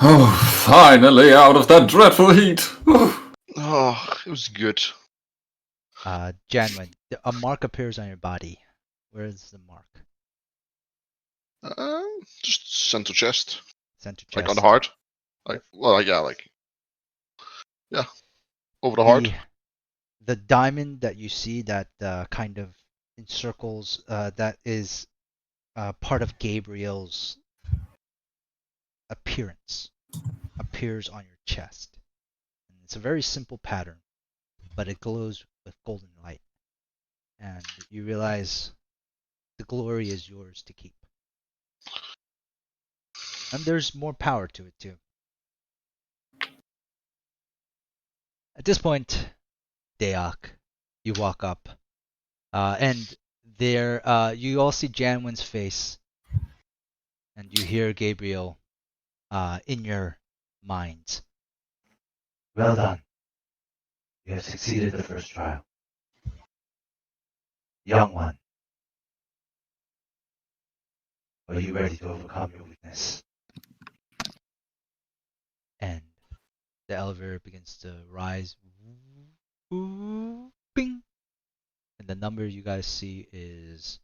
Oh, finally out of that dreadful heat. Oh, it was good. Janwin, a mark appears on your body. Where is the mark? Just center chest. Center chest. Like on the heart. Yeah, over the heart. The diamond that you see that kind of encircles, that is part of Gabriel's appearance, appears on your chest. And it's a very simple pattern, but it glows with golden light. And you realize the glory is yours to keep. And there's more power to it too. At this point, Dayak, you walk up, and there you all see Janwin's face, and you hear Gabriel in your minds. Well done. You have succeeded the first trial. Young one, are you ready to overcome your weakness? And the elevator begins to rise. Bing! And the number you guys see is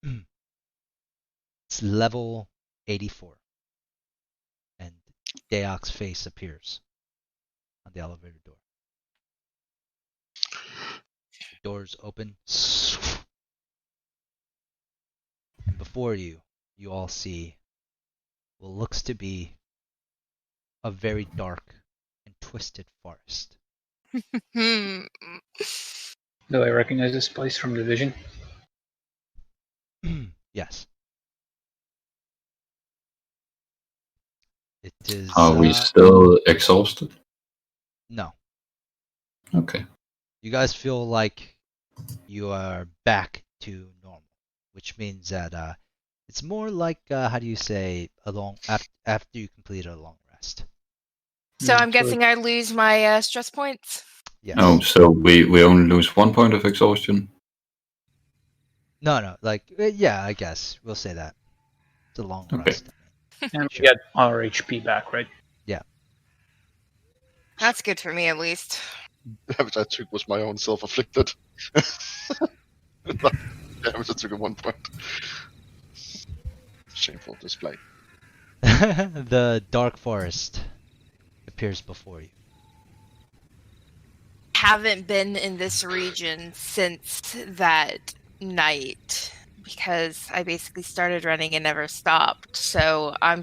it's level 84. And Dayak's face appears on the elevator door. The doors open. And before you, you all see what looks to be a very dark and twisted forest. Do I recognize this place from the vision? Yes. It is. Are we still exhausted? No. Okay. You guys feel like you are back to normal, which means that it's more like how do you say after you complete a long rest. So I'm guessing I lose my stress points. Yes. Oh, so we only lose 1 point of exhaustion. No, like yeah, I guess we'll say that. It's a long rest. And Sure. we get our HP back, right? Yeah. That's good for me, at least. The damage I took was my own self-afflicted. Damage I took at 1 point. Shameful display. The dark forest appears before you. Haven't been in this region since that night because I basically started running and never stopped. So I'm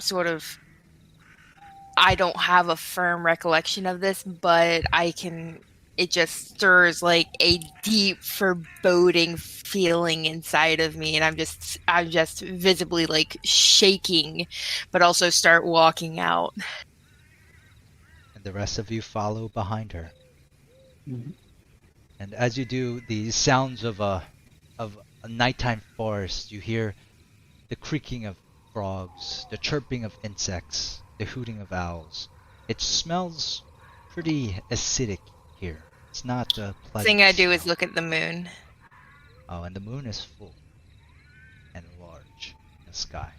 I don't have a firm recollection of this, but it just stirs like a deep foreboding feeling inside of me, and I'm just visibly like shaking, but also start walking out. And the rest of you follow behind her. Mm-hmm. And as you do, the sounds of a nighttime forest, you hear the creaking of frogs, the chirping of insects, the hooting of owls. It smells pretty acidic here. It's not a pleasant Thing I do is smell. look at the moon. Oh, and the moon is full and large in the sky.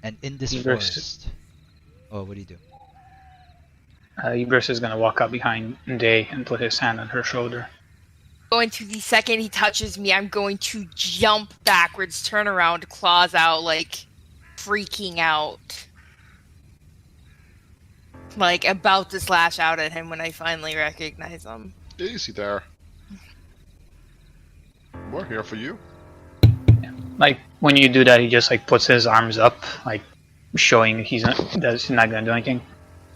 And in this forest... Oh, what do you do? Ibris is gonna walk up behind Day and put his hand on her shoulder. Going to the second he touches me, I'm going to jump backwards, turn around, claws out, like freaking out. Like about to slash out at him when I finally recognize him. Easy there. We're here for you. Like when you do that, he just like puts his arms up, like showing he's not gonna do anything.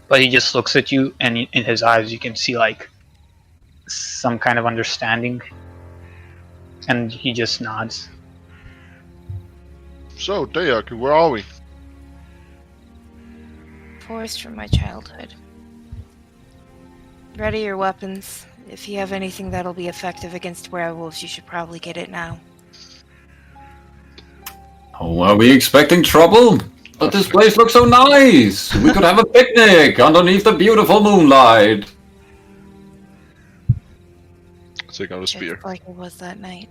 But he just looks at you, and in his eyes you can see like some kind of understanding, and he just nods. So, Dayak, where are we? Forest from my childhood. Ready your weapons. If you have anything that'll be effective against werewolves, you should probably get it now. Oh, are we expecting trouble? But this place looks so nice! We could have a picnic underneath the beautiful moonlight! Take out a spear. Just like it was that night.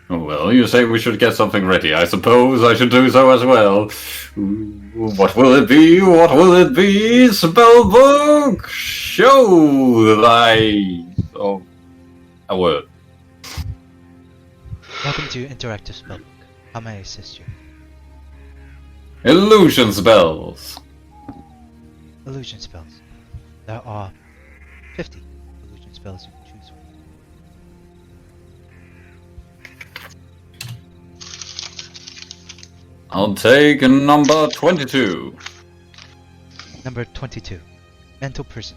Well, you say we should get something ready. I suppose I should do so as well. What will it be? What will it be? Spellbook! Show thy... Oh, a word. Welcome to Interactive Spellbook. How may I assist you? Illusion spells. Illusion spells. There are 50 illusion spells you can choose from. I'll take number 22. Number 22. Mental Prison.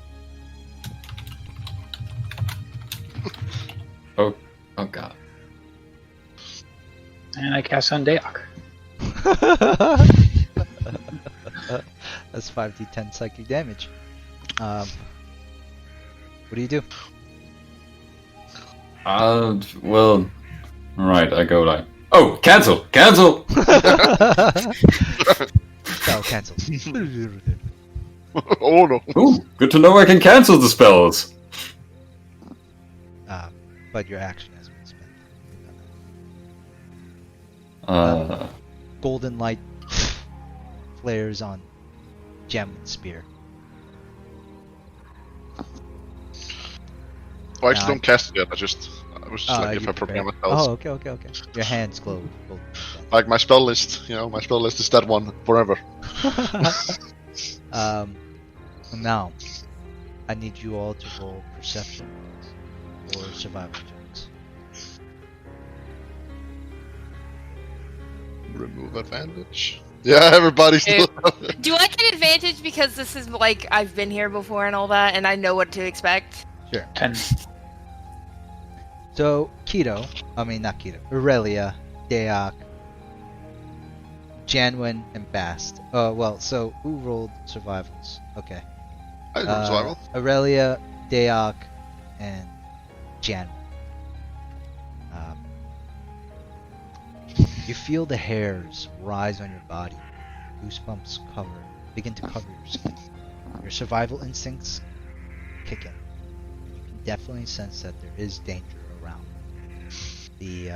Oh god. And I cast on Dayak. That's 5d10 psychic damage. What do you do? Well, right, I go like, oh, cancel! Cancel! Spell cancelled. Oh no. Ooh, good to know I can cancel the spells. But your action has been spent. Golden light flares on Gem's spear. Oh, I actually don't cast it yet. I was just like if you I prepare my prepare. spells. Oh, okay. Your hands glow. Like my spell list, my spell list is that one forever. Now, I need you all to roll perception or survival checks. Remove advantage. Yeah, everybody's still. Do I get advantage because this is like I've been here before and all that, and I know what to expect? Sure. 10. So, Aurelia, Dayak, Janwin, and Bast. So who rolled survivals? Okay. I rolled survival. Aurelia, Dayak, and Janwin. You feel the hairs rise on your body. Goosebumps begin to cover your skin. Your survival instincts kick in. You can definitely sense that there is danger around. The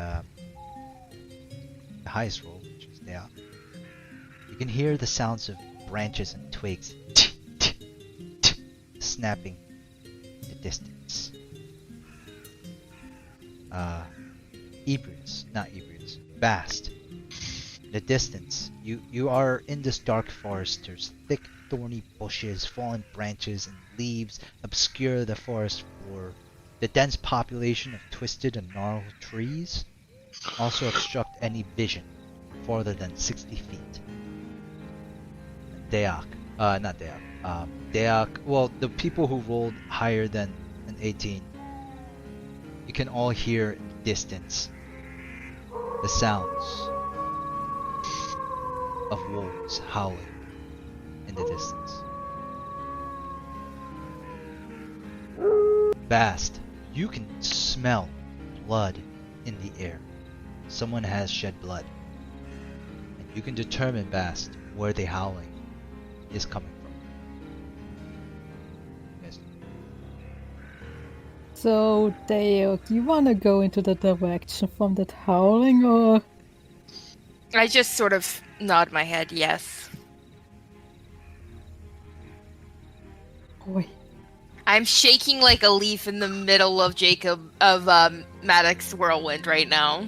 highest roll, which is Dayak. You can hear the sounds of branches and twigs snapping in the distance. Bast. In the distance, you are in this dark forest. There's thick, thorny bushes, fallen branches, and leaves obscure the forest floor. The dense population of twisted and gnarled trees also obstruct any vision farther than 60 feet. Dayak, well, the people who rolled higher than an 18, you can all hear in the distance the sounds of wolves howling in the distance. Bast, you can smell blood in the air. Someone has shed blood. And you can determine, Bast, where the howling is coming from. Yes. So, Dale, do you want to go into the direction from that howling, or? I just sort of nod my head, yes. Boy. I'm shaking like a leaf in the middle of Maddox's whirlwind right now.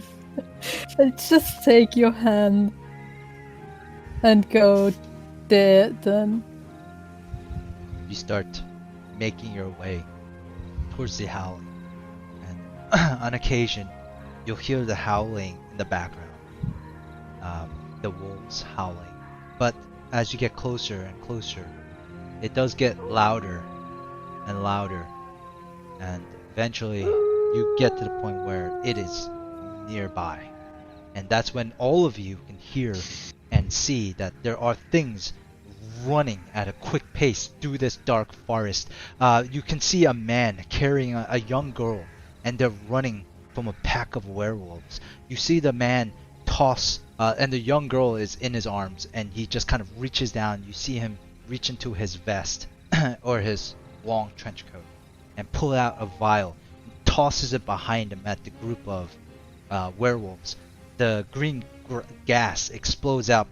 Just take your hand and go there then. You start making your way towards the howling, and on occasion you'll hear the howling in the background, the wolves howling, but as you get closer and closer it does get louder and louder, and eventually you get to the point where it is nearby, and that's when all of you can hear and see that there are things running at a quick pace through this dark forest. You can see a man carrying a young girl, and they're running from a pack of werewolves. You see the man toss, and the young girl is in his arms, and he just kind of reaches down. You see him reach into his vest or his long trench coat and pull out a vial, tosses it behind him at the group of werewolves, the green gas explodes out,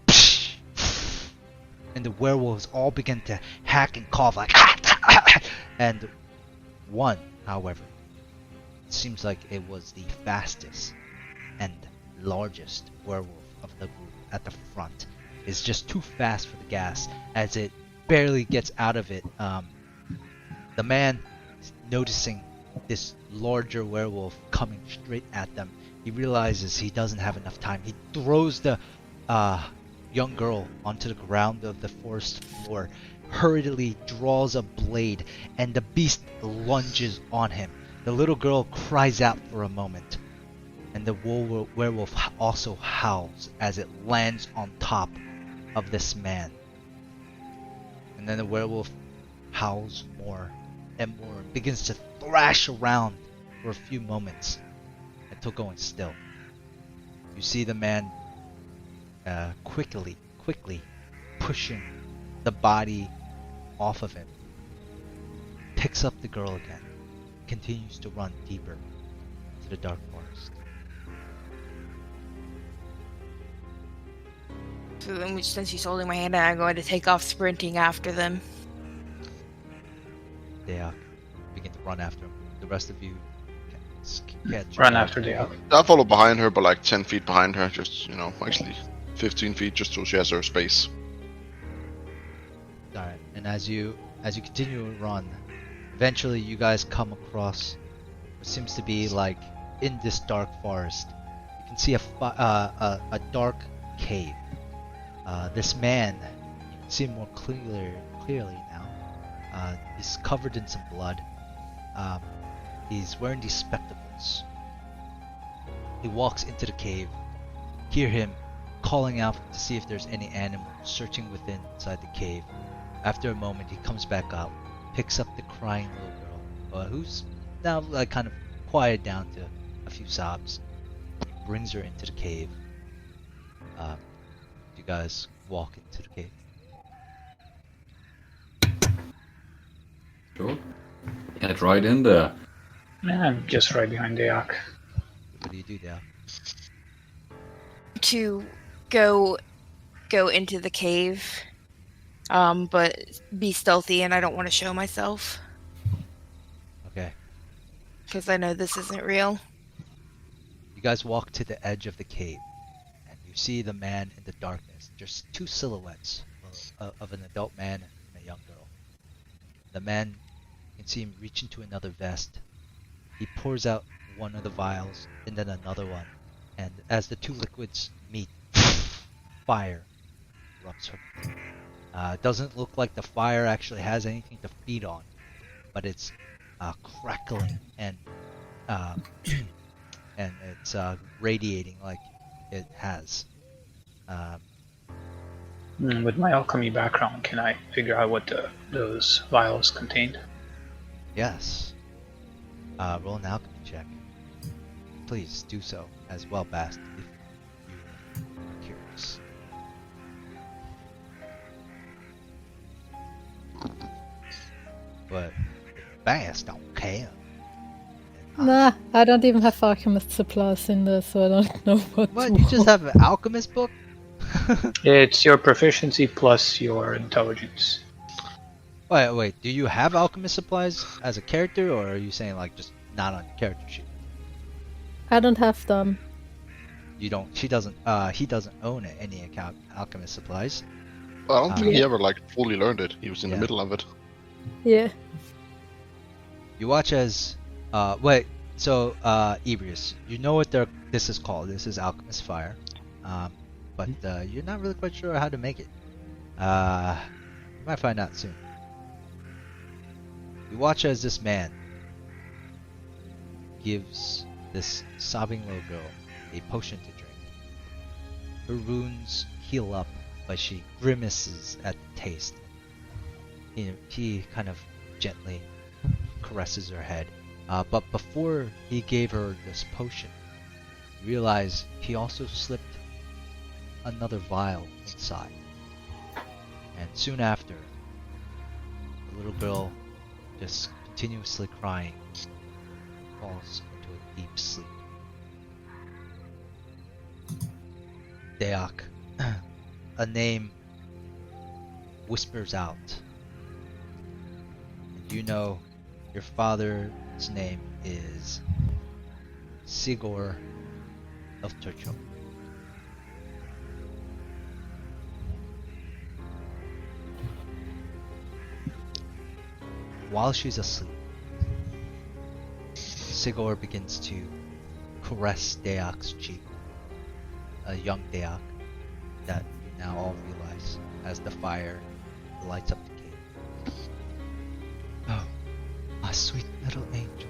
and the werewolves all begin to hack and cough like, and one, however, it seems like it was the fastest and largest werewolf of the group at the front. Is just too fast for the gas as it barely gets out of it. The man, noticing this larger werewolf coming straight at them, he realizes he doesn't have enough time. He throws the young girl onto the ground of the forest floor, hurriedly draws a blade, and the beast lunges on him. The little girl cries out for a moment, and the werewolf also howls as it lands on top of this man. And then the werewolf howls more and more and begins to thrash around for a few moments until going still. You see the man quickly pushing the body off of him, picks up the girl again, continues to run deeper into the dark forest. So then, since he's holding my hand, I'm going to take off sprinting after them. They begin to run after him. The rest of you can catch. Run after Deok. I follow behind her, but like 10 feet behind her, just, actually 15 feet, just so she has her space. Alright, and as you continue to run, eventually you guys come across what seems to be like in this dark forest. You can see a dark cave. This man, you can see him more clearly now. He's covered in some blood. He's wearing these spectacles. He walks into the cave. Hear him calling out to see if there's any animal searching inside the cave. After a moment, he comes back up, picks up the crying little girl, who's now like kind of quieted down to a few sobs. He brings her into the cave. You guys walk into the cave. Sure. Head right in there. I'm just right behind Deok. What do you do now? To go into the cave, but be stealthy, and I don't want to show myself Okay. because I know this isn't real. You guys walk to the edge of the cave, and you see the man in the darkness. Just two silhouettes of an adult man and a young girl. The man, you can see him reach into another vest. He pours out one of the vials, and then another one. And as the two liquids meet, fire erupts from it. It doesn't look like the fire actually has anything to feed on, but it's crackling and and it's radiating like it has. With my alchemy background, can I figure out what those vials contained? Yes. Roll an alchemy check. Please do so as well, Bast, if you are curious. But Bast don't care. Nah, I don't even have alchemist supplies in there, so I don't know what. What? You just have an alchemist book? It's your proficiency plus your intelligence. Wait. Do you have alchemist supplies as a character, or are you saying like just not on your character sheet? I don't have them. You don't. She doesn't. He doesn't own any alchemist supplies. Well, I don't think he ever fully learned it. He was in the Yeah. middle of it. Yeah. You watch as wait. So Ebrius, you know what this is called. This is alchemist fire. But you're not really quite sure how to make it. You might find out soon. You watch as this man gives this sobbing little girl a potion to drink. Her wounds heal up, but she grimaces at the taste. He kind of gently caresses her head. But before he gave her this potion, you realize he also slipped another vial inside. And soon after, the little girl, just continuously crying, falls into a deep sleep. Deok, a name whispers out. And you know your father's name is Sigor of Turchel. While she's asleep, Sigor begins to caress Deok's cheek. A young Deok that you now all realize as the fire lights up the cave. Oh, my sweet little angel.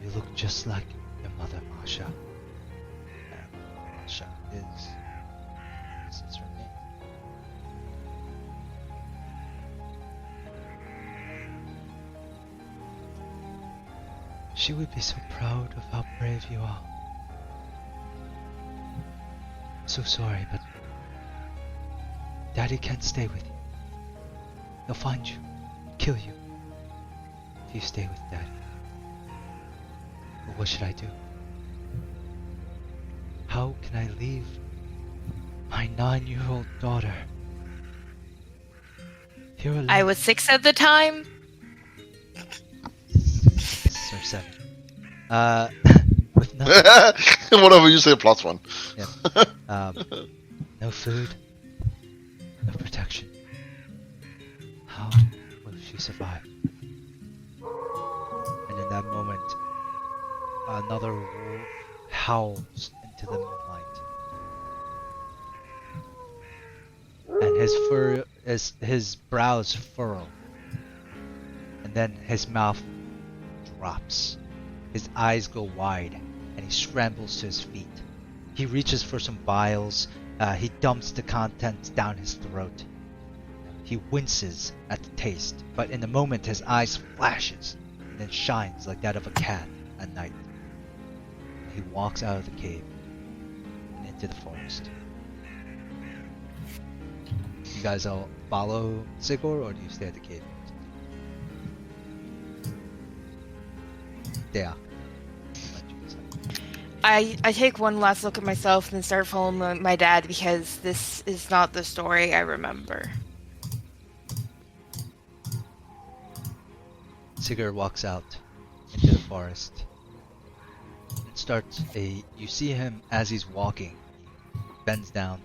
You look just like your mother, Masha. And Masha is her name. She would be so proud of how brave you are. So sorry, but Daddy can't stay with you. He'll find you, kill you, if you stay with Daddy. But what should I do? How can I leave my 9-year-old daughter here alone? I was 6 at the time. 6 or 7. With nothing. Whatever you say, +1. No food, no protection. How will she survive? And in that moment, another wolf howls into the moonlight, and his brows furrow, and then his mouth drops. His eyes go wide, and he scrambles to his feet. He reaches for some vials. He dumps the contents down his throat. He winces at the taste, but in a moment his eyes flashes and then shines like that of a cat at night. He walks out of the cave and into the forest. You guys all follow Sigor, or do you stay at the cave? Yeah. I take one last look at myself and then start following my dad, because this is not the story I remember. Sigurd walks out into the forest and starts you see him as he's walking. He bends down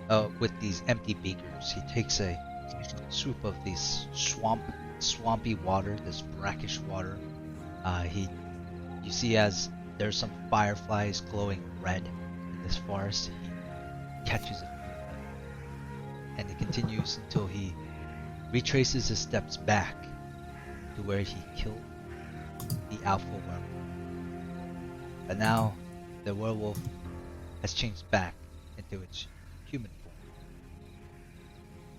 to with these empty beakers. He takes a swoop of these swampy water, this brackish water. You see as there's some fireflies glowing red in this forest. He catches a few of them, and he continues until he retraces his steps back to where he killed the alpha werewolf. But now the werewolf has changed back into its human form,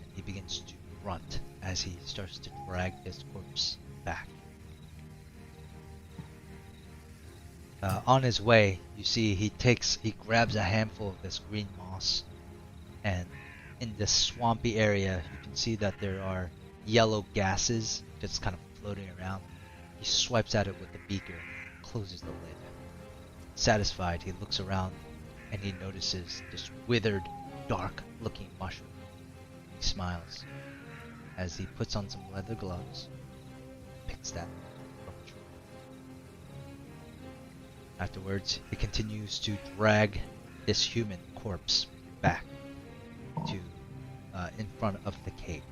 and he begins to grunt as he starts to drag his corpse back. On his way, you see he grabs a handful of this green moss, and in this swampy area you can see that there are yellow gases just kind of floating around. He swipes at it with the beaker and closes the lid. Satisfied, he looks around and he notices this withered, dark looking mushroom. He smiles as he puts on some leather gloves, picks that from a tree. Afterwards, he continues to drag this human corpse back to in front of the cave.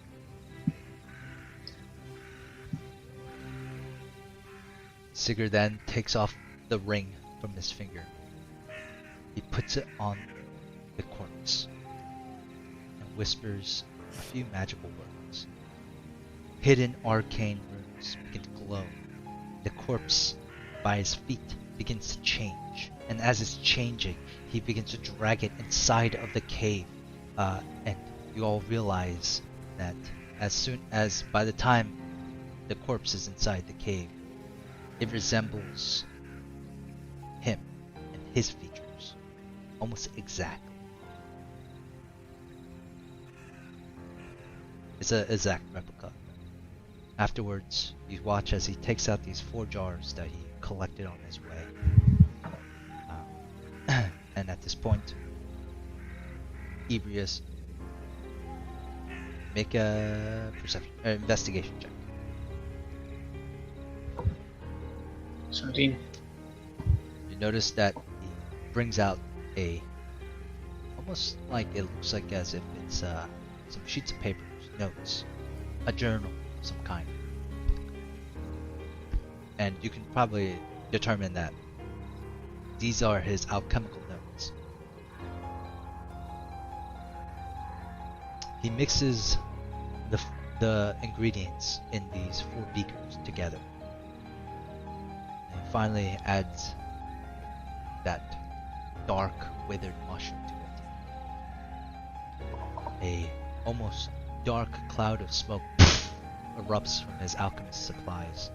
Sigurd then takes off the ring from his finger. He puts it on the corpse and whispers a few magical words. Hidden arcane runes begin to glow. The corpse by his feet begins to change, and as it's changing, he begins to drag it inside of the cave, and you all realize that by the time the corpse is inside the cave, it resembles him and his features almost exactly. It's an exact replica. Afterwards, you watch as he takes out these 4 jars that he collected on his way. And at this point, Ebrius, make a investigation check. 17. You notice that he brings out almost like it looks like as if it's some sheets of paper, notes, a journal of some kind. And you can probably determine that these are his alchemical notes. He mixes the ingredients in these 4 beakers together. And finally adds that dark, withered mushroom to it. A almost dark cloud of smoke erupts from his alchemist supplies,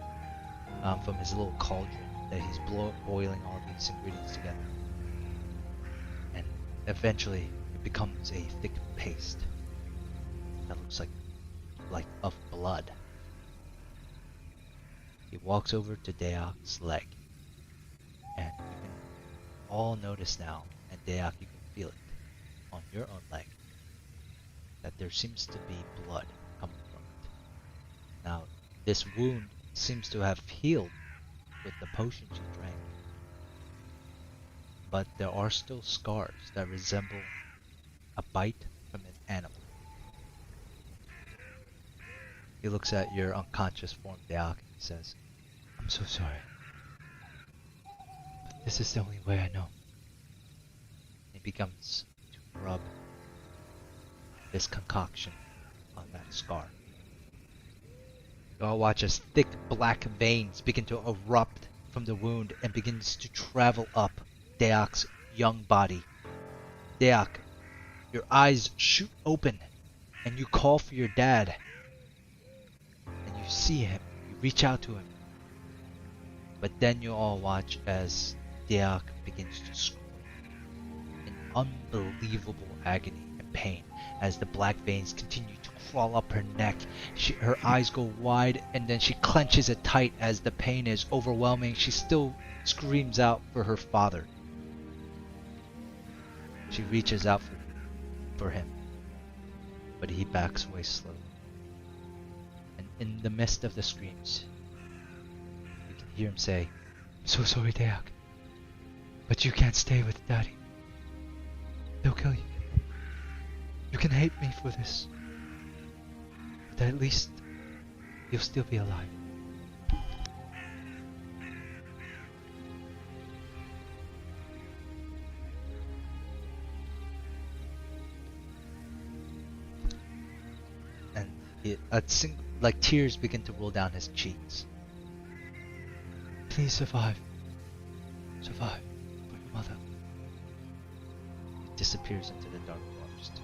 from his little cauldron that he's boiling all these ingredients together. And eventually it becomes a thick paste that looks like of blood. He walks over to Deok's leg, and you can all notice now, and Deok, you can feel it on your own leg, that there seems to be blood coming from it. Now, this wound seems to have healed with the potions you drank, but there are still scars that resemble a bite from an animal. He looks at your unconscious form, Deok, and he says, "I'm so sorry, but this is the only way I know." He begins to rub this concoction on that scar. You all watch as thick black veins begin to erupt from the wound and begins to travel up Deok's young body. Deok, your eyes shoot open and you call for your dad. And you see him, you reach out to him. But then you all watch as Deok begins to scream in unbelievable agony and pain as the black veins continue to crawl up her neck. Her eyes go wide and then she clenches it tight as the pain is overwhelming. She still screams out for her father. She reaches out for him, but he backs away slowly. And in the midst of the screams, you can hear him say, "I'm so sorry, Deok, but you can't stay with Daddy. They'll kill you. You can hate me for this, but at least you'll still be alive." And like tears begin to roll down his cheeks. "Please survive. Survive for your mother." He disappears into the dark forest.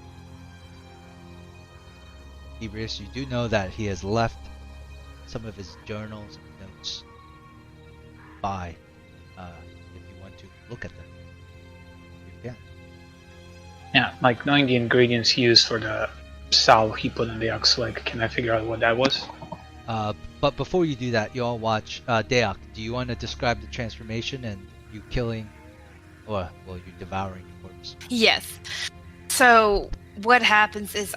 Ebrius, you do know that he has left some of his journals and notes by. If you want to look at them, you can. Yeah, like knowing the ingredients he used for the salve he put in the ox leg, can I figure out what that was? But before you do that, you all watch Deok. Do you want to describe the transformation and you killing, or well, you devouring the corpse? Yes. So what happens is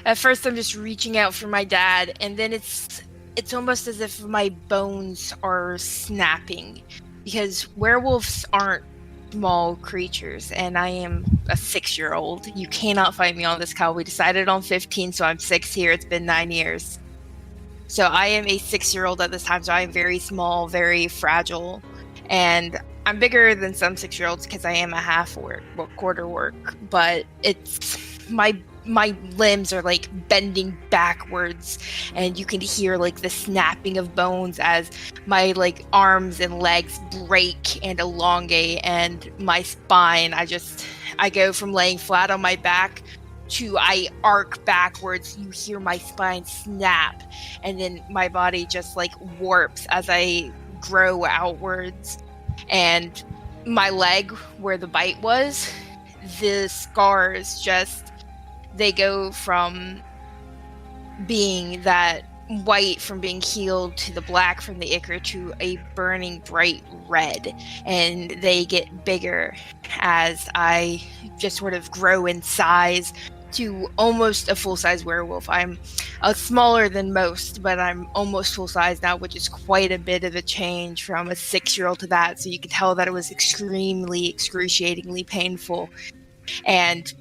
at first I'm just reaching out for my dad, and then it's almost as if my bones are snapping, because werewolves aren't small creatures, and I am a 6-year-old. You cannot find me on this call. We decided on 15, so I'm 6 here. It's been 9 years. So I am a 6-year-old at this time, so I am very small, very fragile, and I'm bigger than some 6-year-olds because I am a quarter orc, but it's my limbs are like bending backwards, and you can hear like the snapping of bones as my like arms and legs break and elongate, and my spine, I go from laying flat on my back to I arc backwards. You hear my spine snap, and then my body just like warps as I grow outwards. And my leg where the bite was, the scars just, they go from being that white from being healed to the black from the ichor to a burning bright red, and they get bigger as I just sort of grow in size to almost a full-size werewolf. I'm smaller than most, but I'm almost full-size now, which is quite a bit of a change from a 6-year-old to that, so you can tell that it was extremely excruciatingly painful. And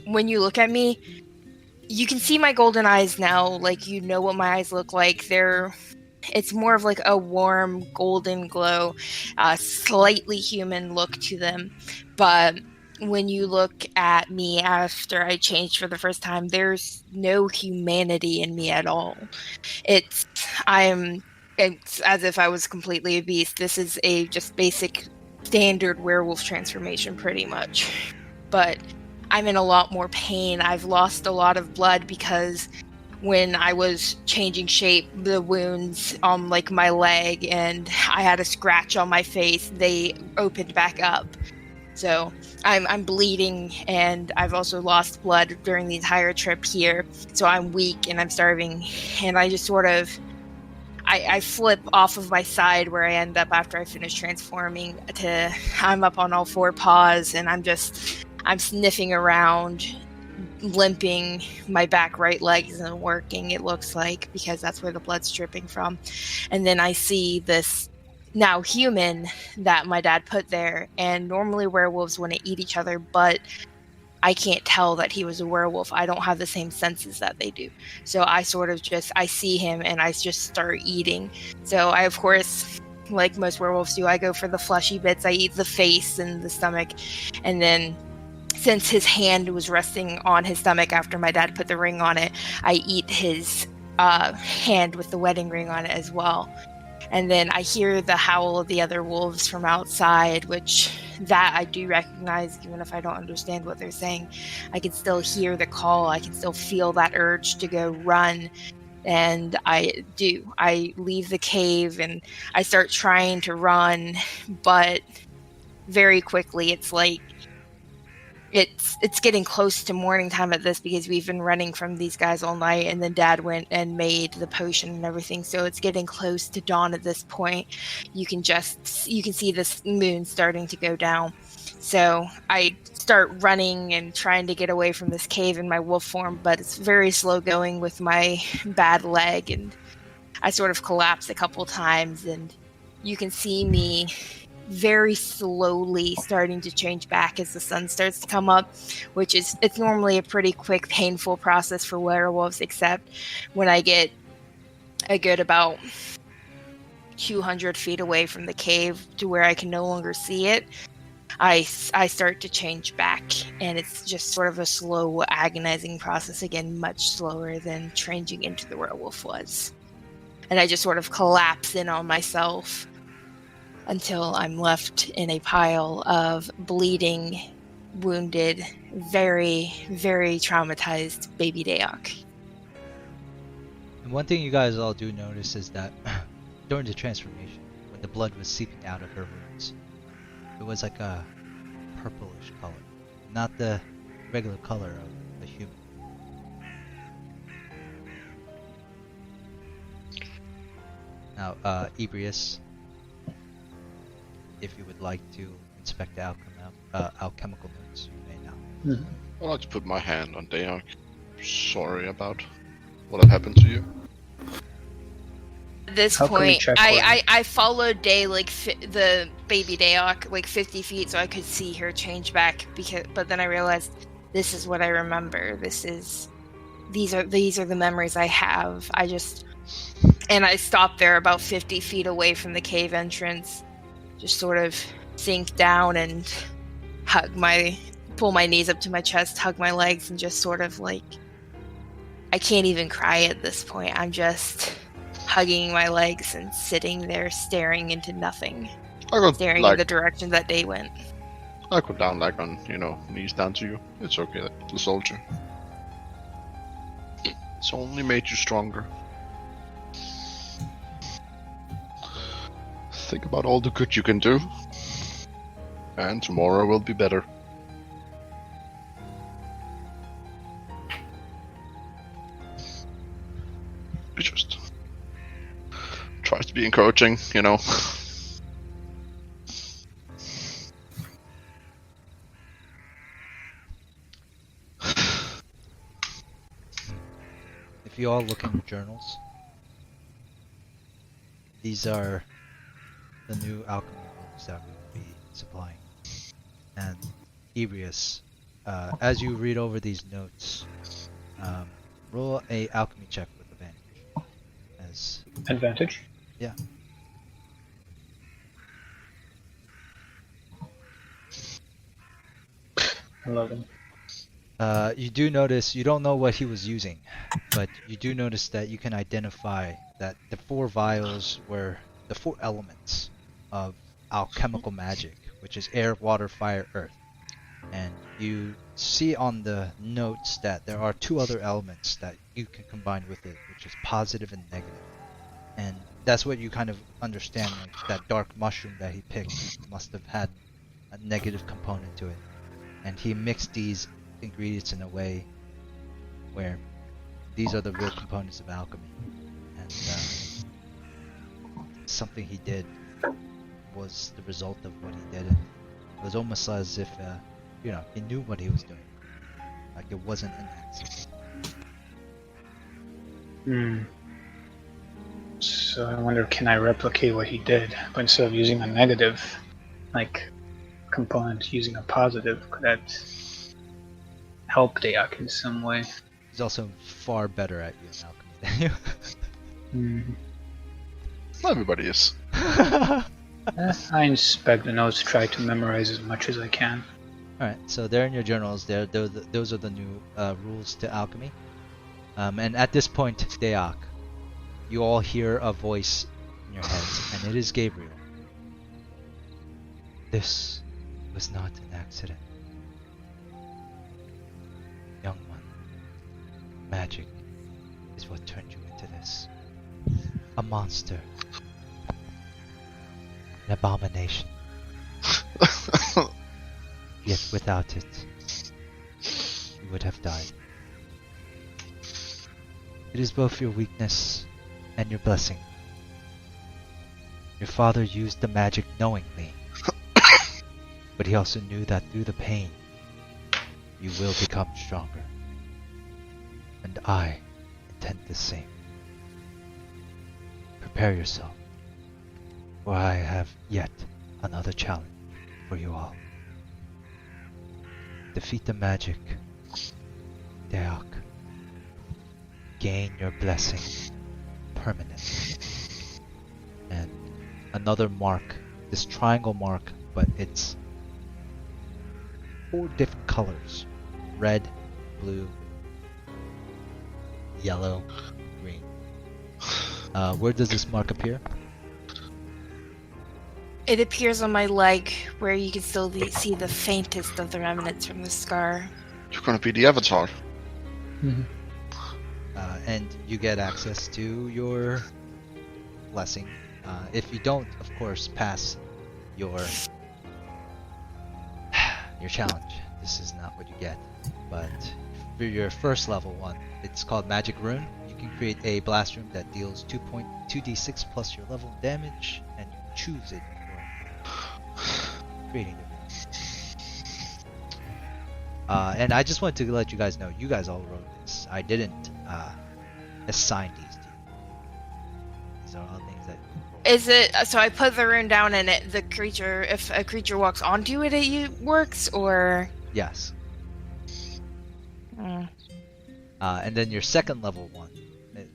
when you look at me, you can see my golden eyes now. Like, you know what my eyes look like. It's more of like a warm golden glow, slightly human look to them. But when you look at me after I changed for the first time, there's no humanity in me at all. It's as if I was completely a beast. This is a just basic standard werewolf transformation pretty much. But I'm in a lot more pain. I've lost a lot of blood because when I was changing shape, the wounds on like my leg and I had a scratch on my face, they opened back up. So I'm bleeding, and I've also lost blood during the entire trip here. So I'm weak and I'm starving, and I just sort of I flip off of my side where I end up after I finish transforming to I'm up on all 4 paws, and I'm sniffing around, limping. My back right leg isn't working, it looks like, because that's where the blood's dripping from. And then I see this now human that my dad put there, and normally werewolves want to eat each other, but I can't tell that he was a werewolf. I don't have the same senses that they do. So I sort of I see him and I just start eating. So I, of course, like most werewolves do, I go for the fleshy bits. I eat the face and the stomach, and then since his hand was resting on his stomach after my dad put the ring on it, I eat his hand with the wedding ring on it as well. And then I hear the howl of the other wolves from outside, which that I do recognize, even if I don't understand what they're saying. I can still hear the call. I can still feel that urge to go run. And I do. I leave the cave and I start trying to run, but very quickly it's like it's getting close to morning time at this, because we've been running from these guys all night, and then Dad went and made the potion and everything, so it's getting close to dawn at this point. You can see this moon starting to go down. So I start running and trying to get away from this cave in my wolf form, but it's very slow going with my bad leg, and I sort of collapse a couple times, and you can see me very slowly starting to change back as the sun starts to come up, which it's normally a pretty quick, painful process for werewolves, except when I get a good about 200 feet away from the cave to where I can no longer see it, I start to change back, and it's just sort of a slow, agonizing process again, much slower than changing into the werewolf was. And I just sort of collapse in on myself until I'm left in a pile of bleeding, wounded, very, very traumatized baby Dayak. And one thing you guys all do notice is that during the transformation, when the blood was seeping out of her wounds, it was like a purplish color, not the regular color of a human. Now, Ebrius, if you would like to inspect the alchemical notes, you may now. I'd like to put my hand on Dayak. Sorry about what had happened to you. At this How can we point, check I followed Day the baby Dayak like 50 feet so I could see her change back, but then I realized this is what I remember. These are the memories I have. And I stopped there about 50 feet away from the cave entrance, just sort of sink down and pull my knees up to my chest, hug my legs, and just sort of like, I can't even cry at this point. I'm just hugging my legs and sitting there staring into nothing. Staring in the direction that Day went. I go down like on, knees down to you. It's okay, the soldier. It's only made you stronger. Think about all the good you can do. And tomorrow will be better. He just tries to be encouraging, you know. If you all look in your journals, these are the new alchemy rules that we will be supplying. And Ebrius, as you read over these notes, roll a alchemy check with advantage. As Advantage. yeah. $11. You do notice, you don't know what he was using, but you do notice that you can identify that the 4 vials were the 4 elements of alchemical magic, which is air, water, fire, earth. And you see on the notes that there are 2 other elements that you can combine with it, which is positive and negative. And that's what you kind of understand, like that dark mushroom that he picked must have had a negative component to it. And he mixed these ingredients in a way where these are the real components of alchemy. And something he did was the result of what he did. And it was almost as if, you know, he knew what he was doing. Like it wasn't an accident. So I wonder, can I replicate what he did? But instead of using a negative, like, component, using a positive, could that help Dayak in some way? He's also far better at you in alchemy than you. Not everybody is. I inspect the notes, try to memorize as much as I can. Alright, so they're in your journals. Those are the new rules to alchemy. And at this point, Dayak, you all hear a voice in your heads, and it is Gabriel. This was not an accident. Young one, magic is what turned you into this. A monster. An abomination. Yet without it, you would have died. It is both your weakness and your blessing. Your father used the magic knowingly, but he also knew that through the pain, you will become stronger. And I intend the same. Prepare yourself, for I have yet another challenge for you all. Defeat the magic, Dayak. Gain your blessing permanently. And another mark, this triangle mark, but it's 4 different colors: red, blue, yellow, green. Where does this mark appear? It appears on my leg, where you can still see the faintest of the remnants from the scar. You're gonna be the avatar. And you get access to your blessing. If you don't, of course, pass your challenge, this is not what you get. But for your first level one, it's called Magic Rune. You can create a blast rune that deals 2d6 plus your level of damage, and you choose it for creating the rune. And I just wanted to let you guys know, you guys all wrote this. I didn't assign these to you. These are all things that... Is it so? I put the rune down, and the creature, if a creature walks onto it, it works, or Yes. And then your second level one,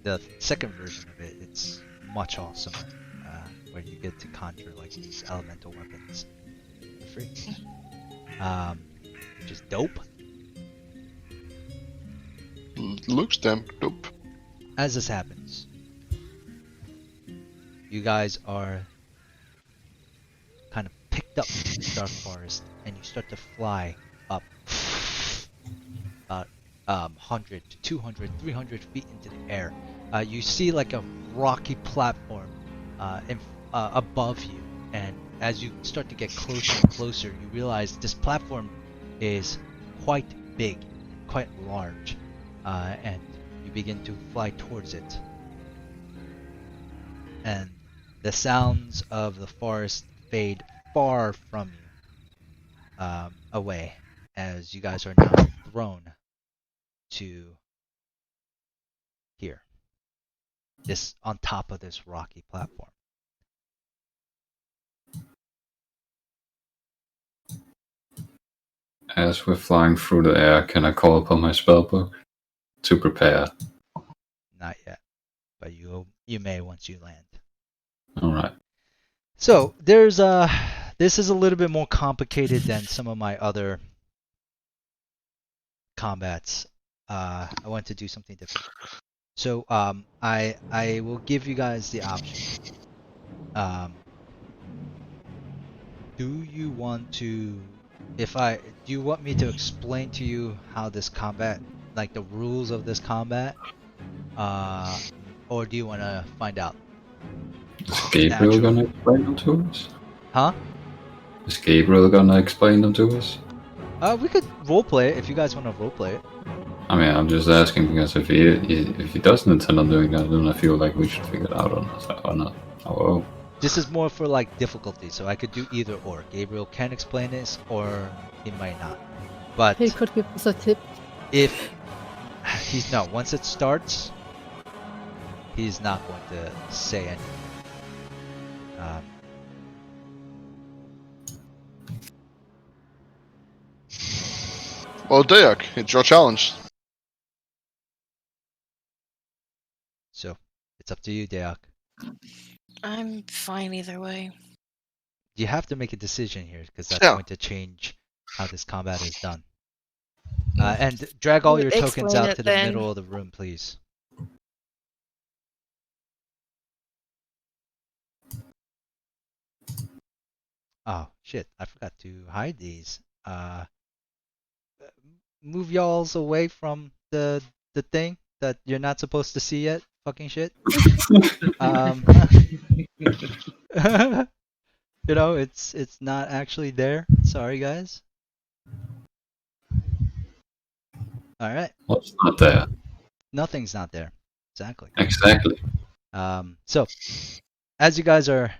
the second version of it, it's much awesomer, where you get to conjure like these elemental weapons for free, which is dope. Looks damn dope. As this happens, you guys are kind of picked up in the dark forest, and you start to fly up about 100 to 200, 300 feet into the air. You see like a rocky platform above you, and as you start to get closer and closer, you realize this platform is quite big, quite large, and you begin to fly towards it. and the sounds of the forest fade far from you, away, as you guys are now thrown to here, this on top of this rocky platform. As we're flying through the air, can I call upon my spellbook to prepare? Not yet, but you may once you land. Alright. So this is a little bit more complicated than some of my other combats. I want to do something different. So I will give you guys the option. Do you want to, do you want me to explain to you how this combat, like the rules of this combat, or do you want to find out? Is Gabriel Naturally. gonna explain them to us? Huh? Is Gabriel gonna explain them to us? We could roleplay it if you guys want to roleplay it. I mean, I'm just asking because if he doesn't intend on doing that, then I feel like we should figure it out or not. Oh, This is more for like difficulty, so I could do either or. Gabriel can explain this, or he might not. But He could give us a tip. if he's no, once it starts, he's not going to say anything. Well, Dayak, it's your challenge. So it's up to you, Deok. I'm fine either way. You have to make a decision here because that's Yeah. going to change how this combat is done. And drag all your tokens Explain out it to the then. middle of the room, please. Oh shit! I forgot to hide these. Move y'all's away from the thing that you're not supposed to see yet. Fucking shit. You know, it's not actually there. Sorry, guys. All right. what's not there? Nothing's not there. Exactly. Exactly. So as you guys are,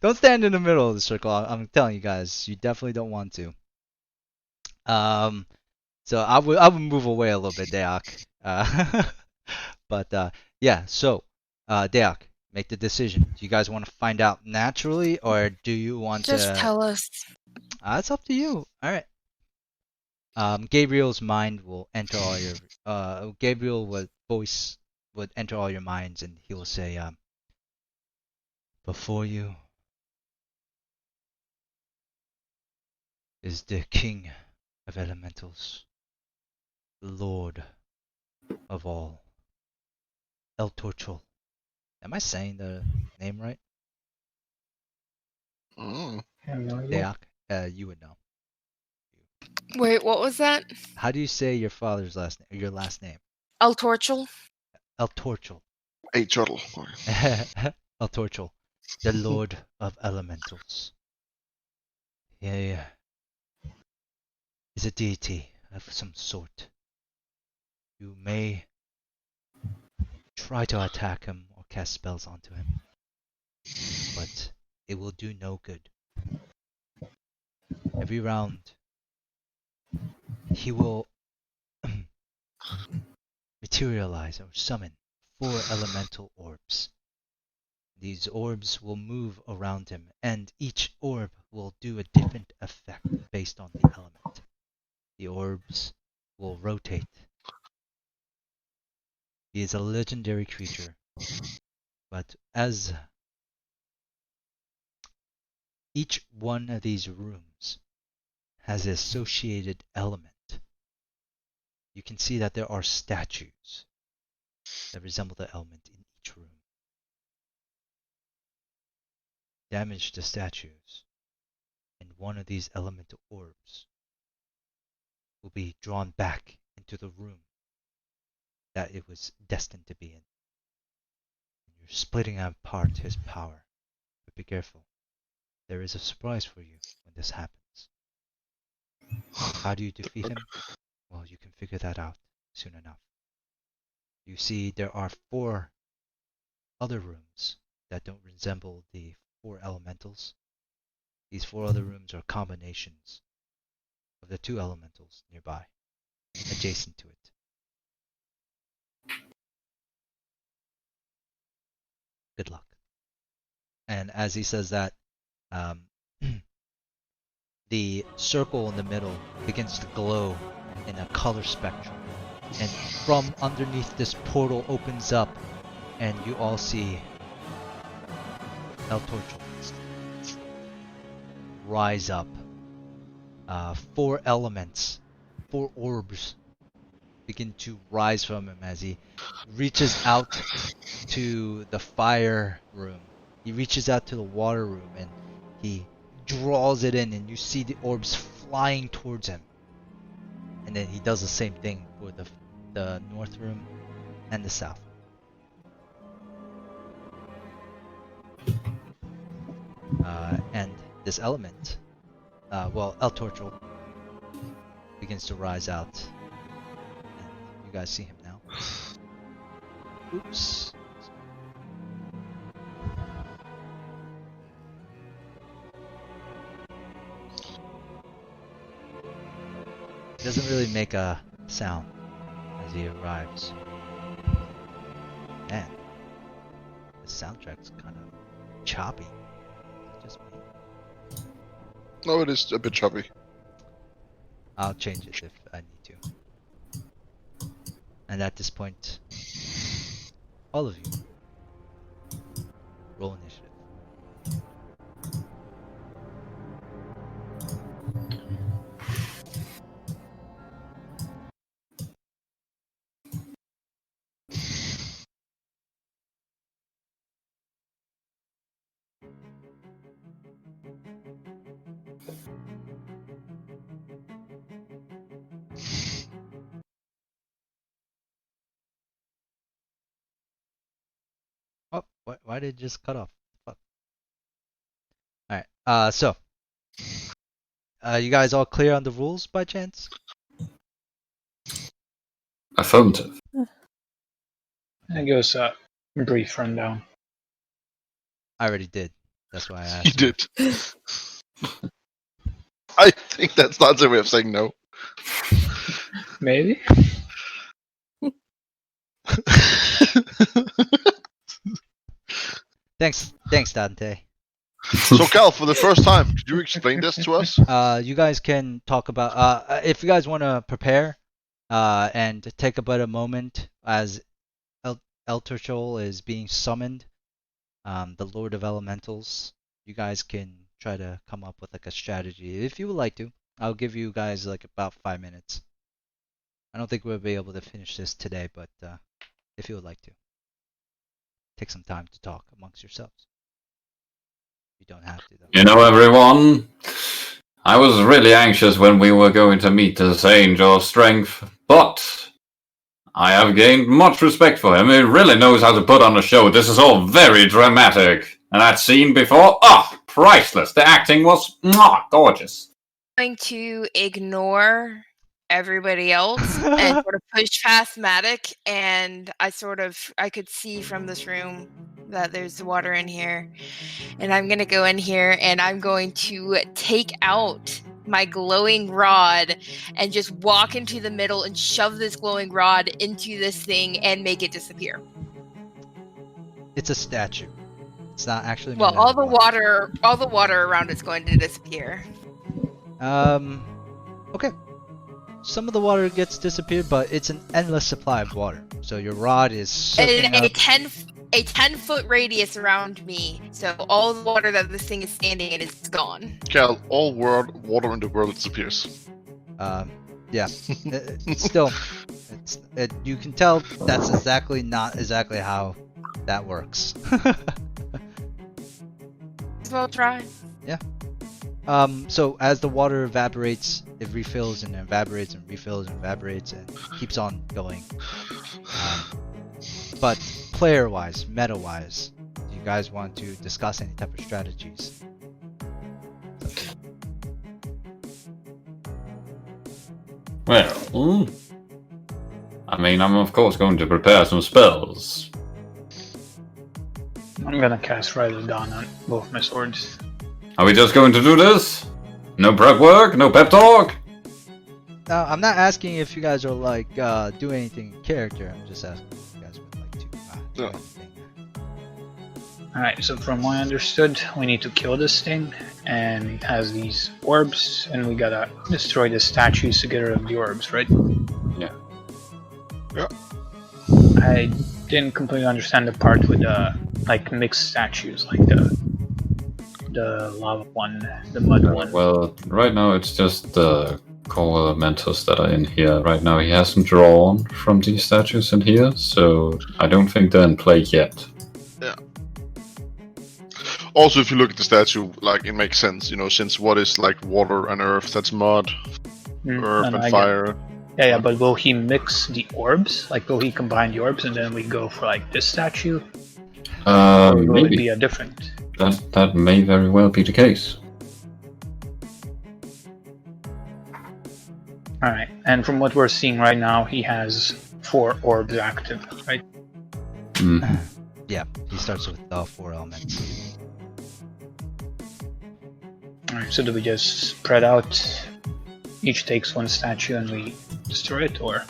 don't stand in the middle of the circle. I'm telling you guys, you definitely don't want to. So I would move away a little bit, Deok. But yeah. So Deok, make the decision. Do you guys want to find out naturally, or do you want Just to? tell us. It's up to you. All right. Gabriel's mind will enter all your. Gabriel would enter all your minds, and he will say, "Before you is the king of elementals, the lord of all, El Torchol." Am I saying the name right? Mm. Deok, you would know. Wait, what was that? How do you say your father's last name? Your last name? El Torchel? El Torchol. A turtle. El Torchol, the lord of elementals. Yeah. Is a deity of some sort. You may try to attack him or cast spells onto him, but it will do no good. Every round, he will materialize or summon 4 elemental orbs. These orbs will move around him, and each orb will do a different effect based on the element. The orbs will rotate. He is a legendary creature, but as each one of these rooms has an associated element, you can see that there are statues that resemble the element in each room. Damage the statues, and one of these elemental orbs will be drawn back into the room that it was destined to be in. You're splitting apart his power, but be careful. There is a surprise for you when this happens. How do you defeat him? Well, you can figure that out soon enough. You see, there are 4 other rooms that don't resemble the 4 elementals. These 4 other rooms are combinations of the 2 elementals nearby, adjacent to it. Good luck. And as he says that, the circle in the middle begins to glow in a color spectrum. And from underneath this portal opens up, and you all see El Torcho rise up. 4 elements, 4 orbs begin to rise from him as he reaches out to the fire room. He reaches out to the water room and he draws it in, and you see the orbs flying towards him. And then he does the same thing for the north room and the south. And this element, El Torcho begins to rise out. And you guys see him now. Oops. He doesn't really make a sound as he arrives. Man, the soundtrack's kind of choppy. It's just me. No, it is a bit choppy. I'll change it if I need to. And at this point, all of you, roll initiative. Oh, why did it just cut off? Fuck. Alright, so. You guys all clear on the rules by chance? Affirmative. I guess brief rundown. I already did. That's why I asked. You did. I think that's not the way of saying no. Maybe. Thanks, Dante. So, Cal, for the first time, could you explain this to us? You guys can talk about if you guys want to prepare and take about a moment as El Torchol is being summoned, the Lord of Elementals. You guys can try to come up with like a strategy if you would like to. I'll give you guys like about 5 minutes. I don't think we'll be able to finish this today, but if you would like to, take some time to talk amongst yourselves. You don't have to, though. You know, everyone, I was really anxious when we were going to meet this Angel of Strength, but I have gained much respect for him. He really knows how to put on a show. This is all very dramatic. And that scene before, priceless. The acting was gorgeous. I'm going to ignore everybody else and sort of push past Matic, and I could see from this room that there's water in here, and I'm gonna go in here and I'm going to take out my glowing rod and just walk into the middle and shove this glowing rod into this thing and make it disappear. It's a statue. It's not actually. Well, all the water around it's going to disappear. Okay. Some of the water gets disappeared, but it's an endless supply of water. So your rod is soaking up. A 10-foot radius around me, so all the water that this thing is standing in is gone. Cal, all water in the world disappears. Yeah. Still, you can tell that's not exactly how that works. Well, try. Yeah. So as the water evaporates, it refills and evaporates and refills and evaporates and keeps on going. But player-wise, meta-wise, do you guys want to discuss any type of strategies? Well, I mean, I'm of course going to prepare some spells. I'm gonna cast Rise of Dawn on both my swords. Are we just going to do this? No prep work? No pep talk? Now, I'm not asking if you guys are like doing anything in character. I'm just asking if you guys would like to do Yeah. anything. Alright, so from what I understood, we need to kill this thing, and it has these orbs, and we gotta destroy the statues to get rid of the orbs, right? Yeah. Yeah. I didn't completely understand the part with the like mixed statues, like the lava one, the mud one. Well, right now it's just the core elementals that are in here. Right now he hasn't drawn from these statues in here, so I don't think they're in play yet. Also, if you look at the statue, like it makes sense, you know, since what is like water and earth, that's mud, earth And and I fire. Yeah, but will he mix the orbs? Like, will he combine the orbs and then we go for like this statue? Or will it Maybe. be a different? That may very well be the case. Alright, and from what we're seeing right now, he has 4 orbs active, right? Mm. Yeah, he starts with 4 elements. Alright, so do we just spread out? Each takes 1 statue and we destroy it, or?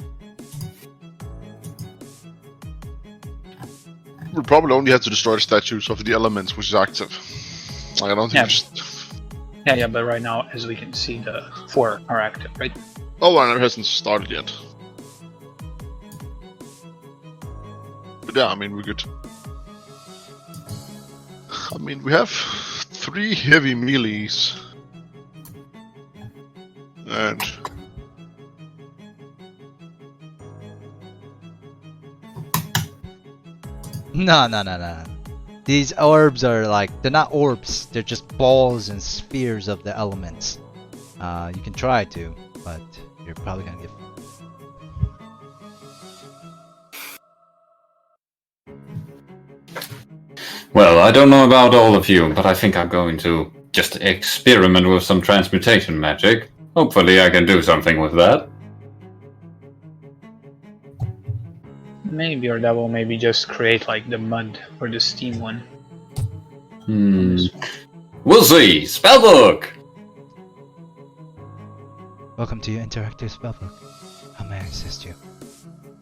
We'll probably only have to destroy the statues of the elements which is active. Like, I don't think Yeah. we just... Yeah, but right now, as we can see, the 4 are active, right? Oh, well, it hasn't started yet. But yeah, I mean, we're good. I mean, we have 3 heavy melees. And... No. These orbs are like, they're not orbs, they're just balls and spheres of the elements. You can try to, but you're probably gonna get... Well, I don't know about all of you, but I think I'm going to just experiment with some transmutation magic. Hopefully I can do something with that. Maybe, or that will maybe just create like the mud or the steam one. We'll see! Spellbook! Welcome to your interactive spellbook. How may I assist you?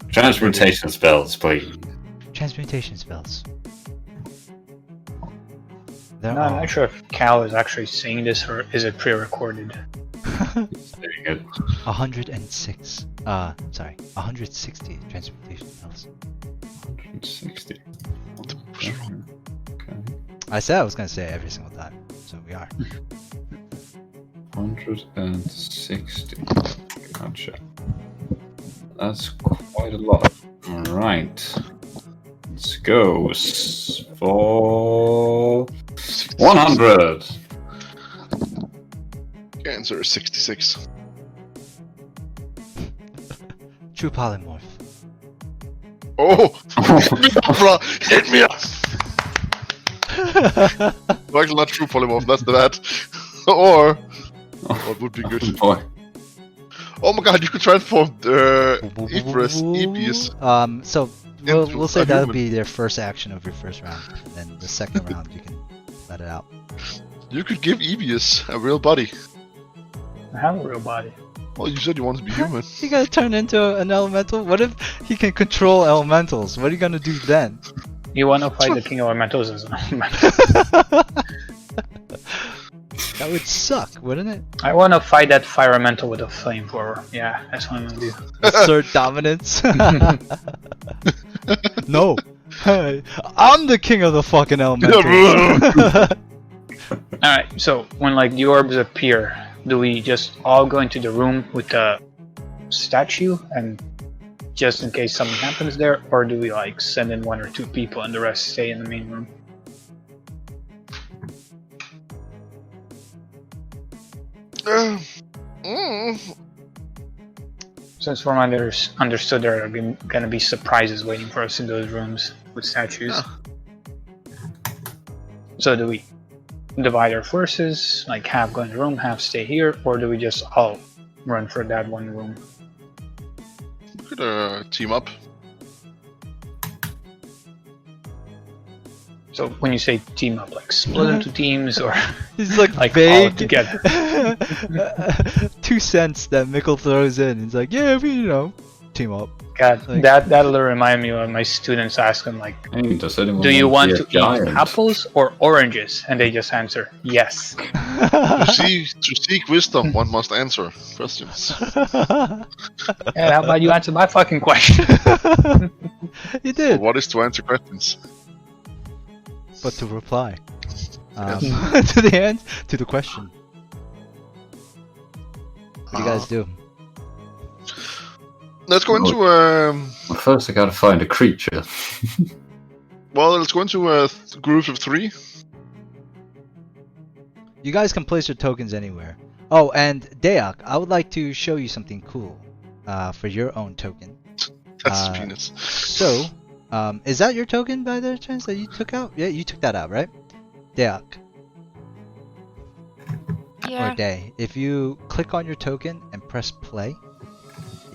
Transmutation spells, please. Transmutation spells. There No, I'm are... not sure if Cal is actually saying this or is it pre-recorded. Very good. 106. 160 transmutation spells. 160. Okay. I said I was gonna say it every single time, so we are. 160. Gotcha. That's quite a lot. Alright. Let's go for 100. answer is 66. True polymorph. Oh! Hit me up, bro! Hit me up! Well, actually, not true polymorph, that's the bad. Or... what would be good? Boy. Oh my god, you could transform Epius. So Into we'll say a that'll human. be their first action of your first round, and then the second round you can let it out. You could give Epius a real body. I have a real body. Well, you said you wanted to be human. You gotta turn into an elemental? What if he can control elementals? What are you gonna do then? You wanna fight the King of Elementals as an elemental? That would suck, wouldn't it? I wanna fight that fire elemental with a flamethrower. Yeah, that's what I'm gonna do. Assert dominance. No. Hey, I'm the king of the fucking elementals. Alright, so when like the orbs appear, do we just all go into the room with the statue and just in case something happens there, or do we like send in 1 or 2 people and the rest stay in the main room? Since from what I understood, there are gonna be surprises waiting for us in those rooms with statues. Ah. So do we divide our forces, like half go in the room, half stay here, or do we just all run for that one room? We could team up. So when you say team up, like split into teams or He's like, like all vague. together. 2 cents that Mikkel throws in. He's like, yeah, we, team up. God, Like- that'll remind me when my students ask them like, Hey, does anyone do you want be to a eat giant? apples or oranges? And they just answer yes. To seek wisdom, one must answer questions. Yeah, how about you answer my fucking question? You did, What is to answer questions? but to reply Yes. to the end, to the question. What do you guys do? Let's go into Well, first I gotta find a creature. let's go into groups of 3. You guys can place your tokens anywhere. Oh, and Deak, I would like to show you something cool for your own token. That's penis. So, is that your token by the chance that you took out? Yeah, you took that out, right? Deak. Yeah. Or Day. If you click on your token and press play,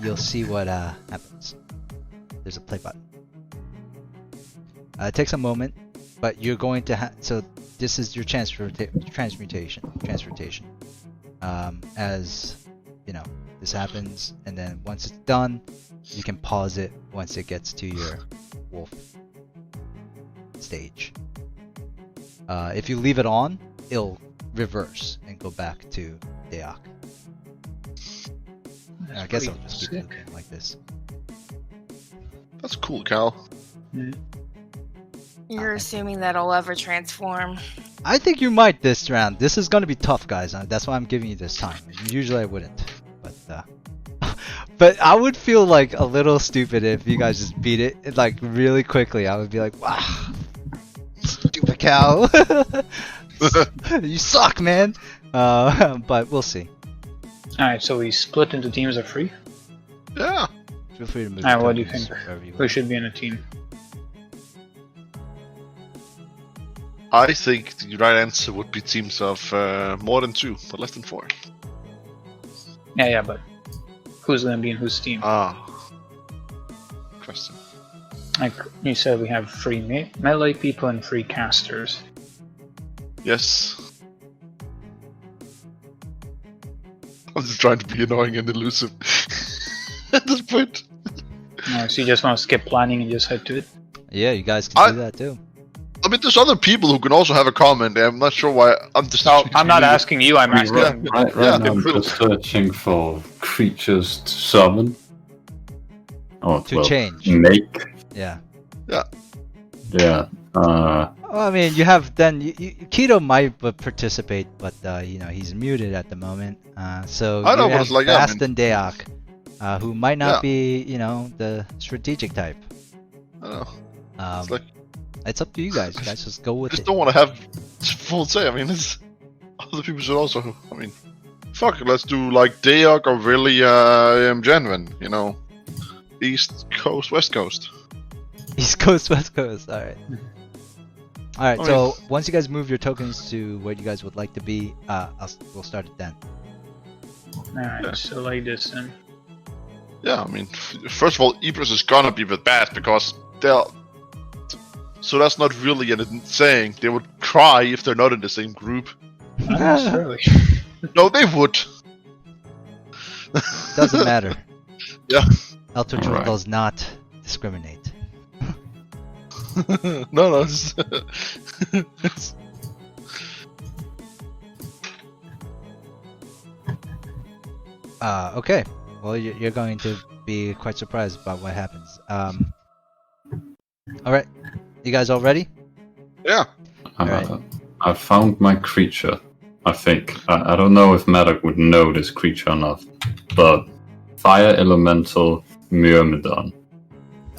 you'll see what happens. There's a play button. It takes a moment, but you're going to so this is your transmutation. As you know, this happens, and then once it's done, you can pause it once it gets to your wolf stage. If you leave it on, it'll reverse and go back to Deak. I guess I'll just keep sick. looping like this. That's cool, Cal. You're assuming that I'll ever transform. I think you might this round. This is gonna be tough, guys. That's why I'm giving you this time. Usually I wouldn't, but but I would feel like a little stupid if you guys just beat it like really quickly. I would be like, wow, stupid cow, you suck, man. But we'll see. Alright, so we split into teams of 3. Yeah. Feel free to move. Alright, your what do you tokens think? wherever you Who want. should be in a team? I think the right answer would be teams of more than 2, but less than 4. Yeah, but who's gonna be in whose team? Question. Like you said, we have 3 melee people and 3 casters. Yes. I'm just trying to be annoying and elusive at this point. So you just want to skip planning and just head to it? Yeah, you guys can do that too. I mean, there's other people who can also have a comment. I'm not sure why. I'm just. No, I'm not asking you, I'm asking... Right now I'm just searching for creatures to summon. Or To change. Make. Yeah. Yeah. Well, I mean, you have then Keto might participate, but he's muted at the moment. So I know, you but have it's like, Fast and Deak, who might not Yeah. be the strategic type. I don't know. It's like- it's up to you guys. You guys just go with I just it. don't want to have full say. I mean, it's, other people should also. I mean, fuck it. Let's do like Deok or really Janvin. East Coast, West Coast. East Coast, West Coast. All right. All right. I So once you guys move your tokens to where you guys would like to be, we'll start it then. Alright, Yeah. so like this then. Yeah, I mean, first of all, Ibris is gonna be with Bat because they're. So that's not really a saying. They would cry if they're not in the same group. Not necessarily. No, they would. Doesn't matter. Yeah. Elder Troll Alright. does not discriminate. No. It's Okay. Well, you're going to be quite surprised about what happens. All right. You guys all ready? yeah. Alright. I found my creature. I think. I don't know if Maddox would know this creature or not, but Fire Elemental Myrmidon.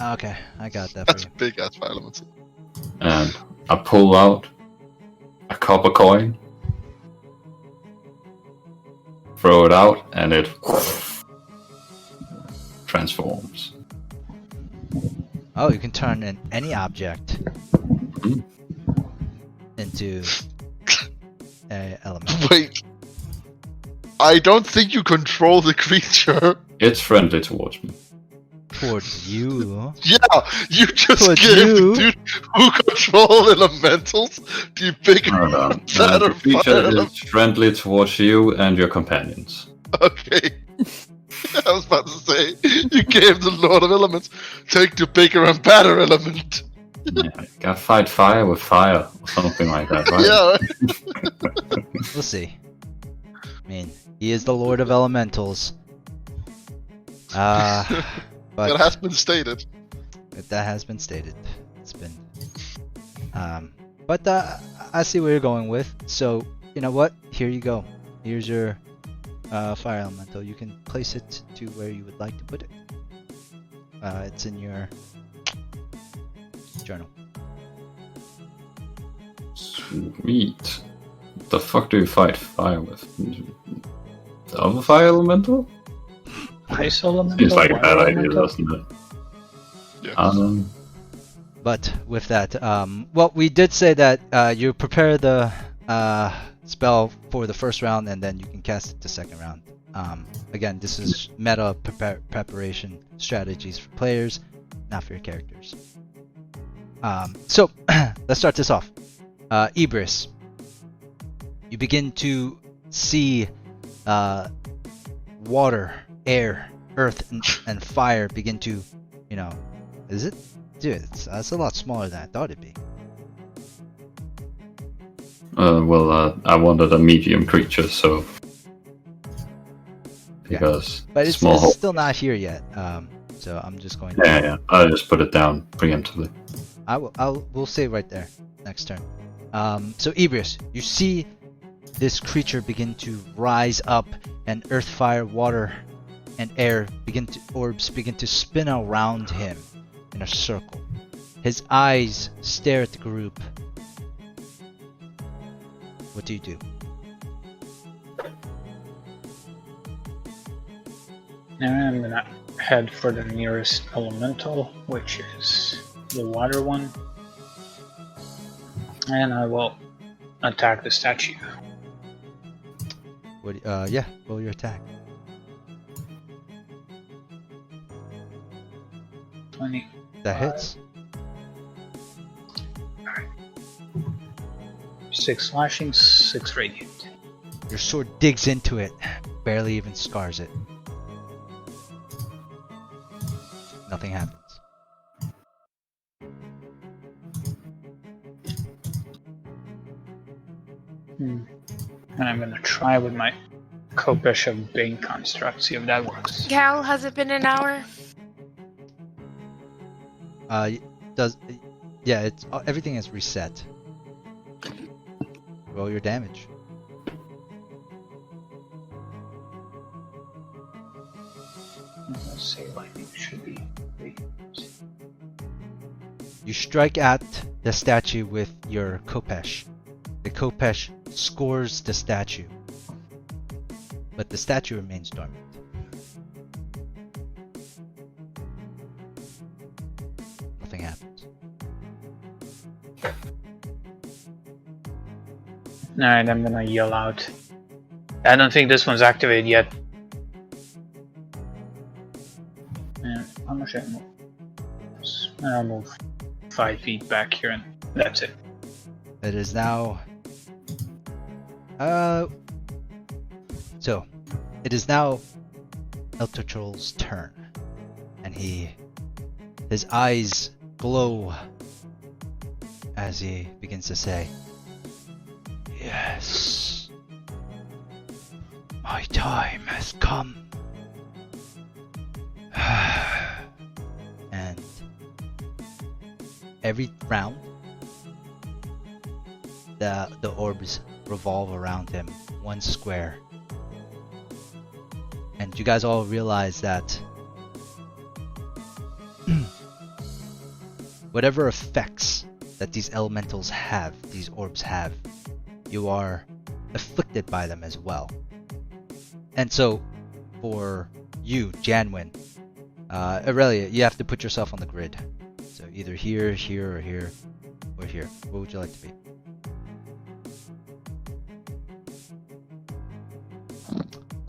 Okay, I got that That's for a you. big ass element. And I pull out a copper coin, throw it out, and it transforms. Oh, you can turn any object Mhm. into a element. Wait. I don't think you control the creature. It's friendly towards me. towards you. Yeah, you just Towards gave you. the dude who control elementals the big Hold on. shadow The creature fire is element. friendly towards you and your companions. Okay. I was about to say, you gave the Lord of Elements, take the bigger and better element. Yeah, gotta fight fire with fire or something like that, right? Yeah. We'll see. I mean, he is the Lord of Elementals. But It has been stated. that has been stated. It's been. But I see where you're going with. So you know what? Here you go. Here's your fire elemental. You can place it to where you would like to put it. It's in your journal. Sweet. What the fuck do you fight fire with? The other fire elemental? Ice elemental. Seems like a water bad idea, elemental. doesn't it? Yes. But with that, well, we did say that you prepare the spell for the first round, and then you can cast it the second round. Again, this is meta preparation strategies for players, not for your characters. So let's start this off. Ibris, you begin to see water, air, earth, and fire begin to, is it? Dude, that's a lot smaller than I thought it'd be. I wanted a medium creature, so because But it's small hole. still not here yet. So I'm just going to. Yeah. I'll just put it down preemptively. We'll say right there next turn. So Ibris, you see this creature begin to rise up, and earth, fire, water, and air orbs begin to spin around him in a circle. His eyes stare at the group. What do you do? Now I'm gonna head for the nearest elemental, which is the water one. And I will attack the statue. Roll your attack. 20. That hits. 6 slashing, 6 radiant. Your sword digs into it, barely even scars it. Nothing happens. And I'm gonna try with my Kopesh of Bane construct, see if that works. Cal, has it been an hour? It's everything is reset. Roll your damage. Let's say lightning should be 3. You strike at the statue with your Kopesh. The Kopesh scores the statue, but the statue remains dormant. Nothing happens. Alright, I'm gonna yell out. I don't think this one's activated yet. And how much I move? I'll move 5 feet back here, and that's it. It is now. So, it is now Eltertroll's turn, and his eyes glow as he begins to say, "Yes, my time has come." And every round, the orbs revolve around him, one square. And you guys all realize that whatever effects that these elementals have, these orbs have, you are afflicted by them as well. And so, for you, Janwin, Aurelia, you have to put yourself on the grid. So either here, here, or here, or here. What would you like to be?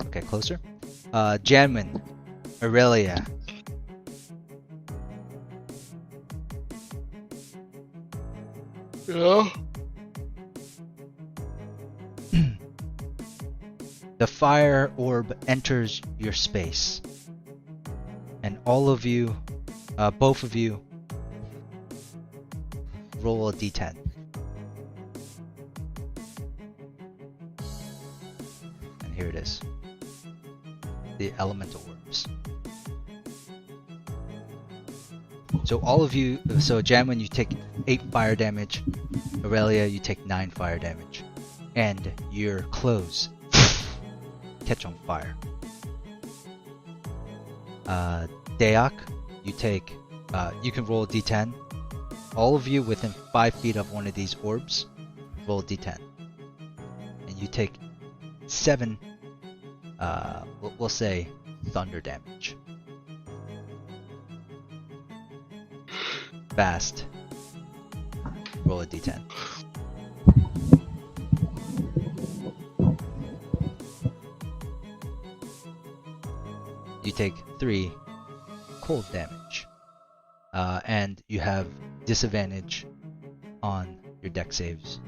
Okay, closer. Janwin, Aurelia, Yeah. The fire orb enters your space, and all of you, both of you, roll a d10. And here it is. The elemental orbs. So all of you, so Janwin, you take 8 fire damage. Aurelia, you take 9 fire damage. And your clothes catch on fire. Dayak, you take, you can roll a d10. All of you within 5 feet of one of these orbs, roll a d10. And you take 7, we'll say, thunder damage. Fast. Roll a d10. You take 3 cold damage. And you have disadvantage on your deck saves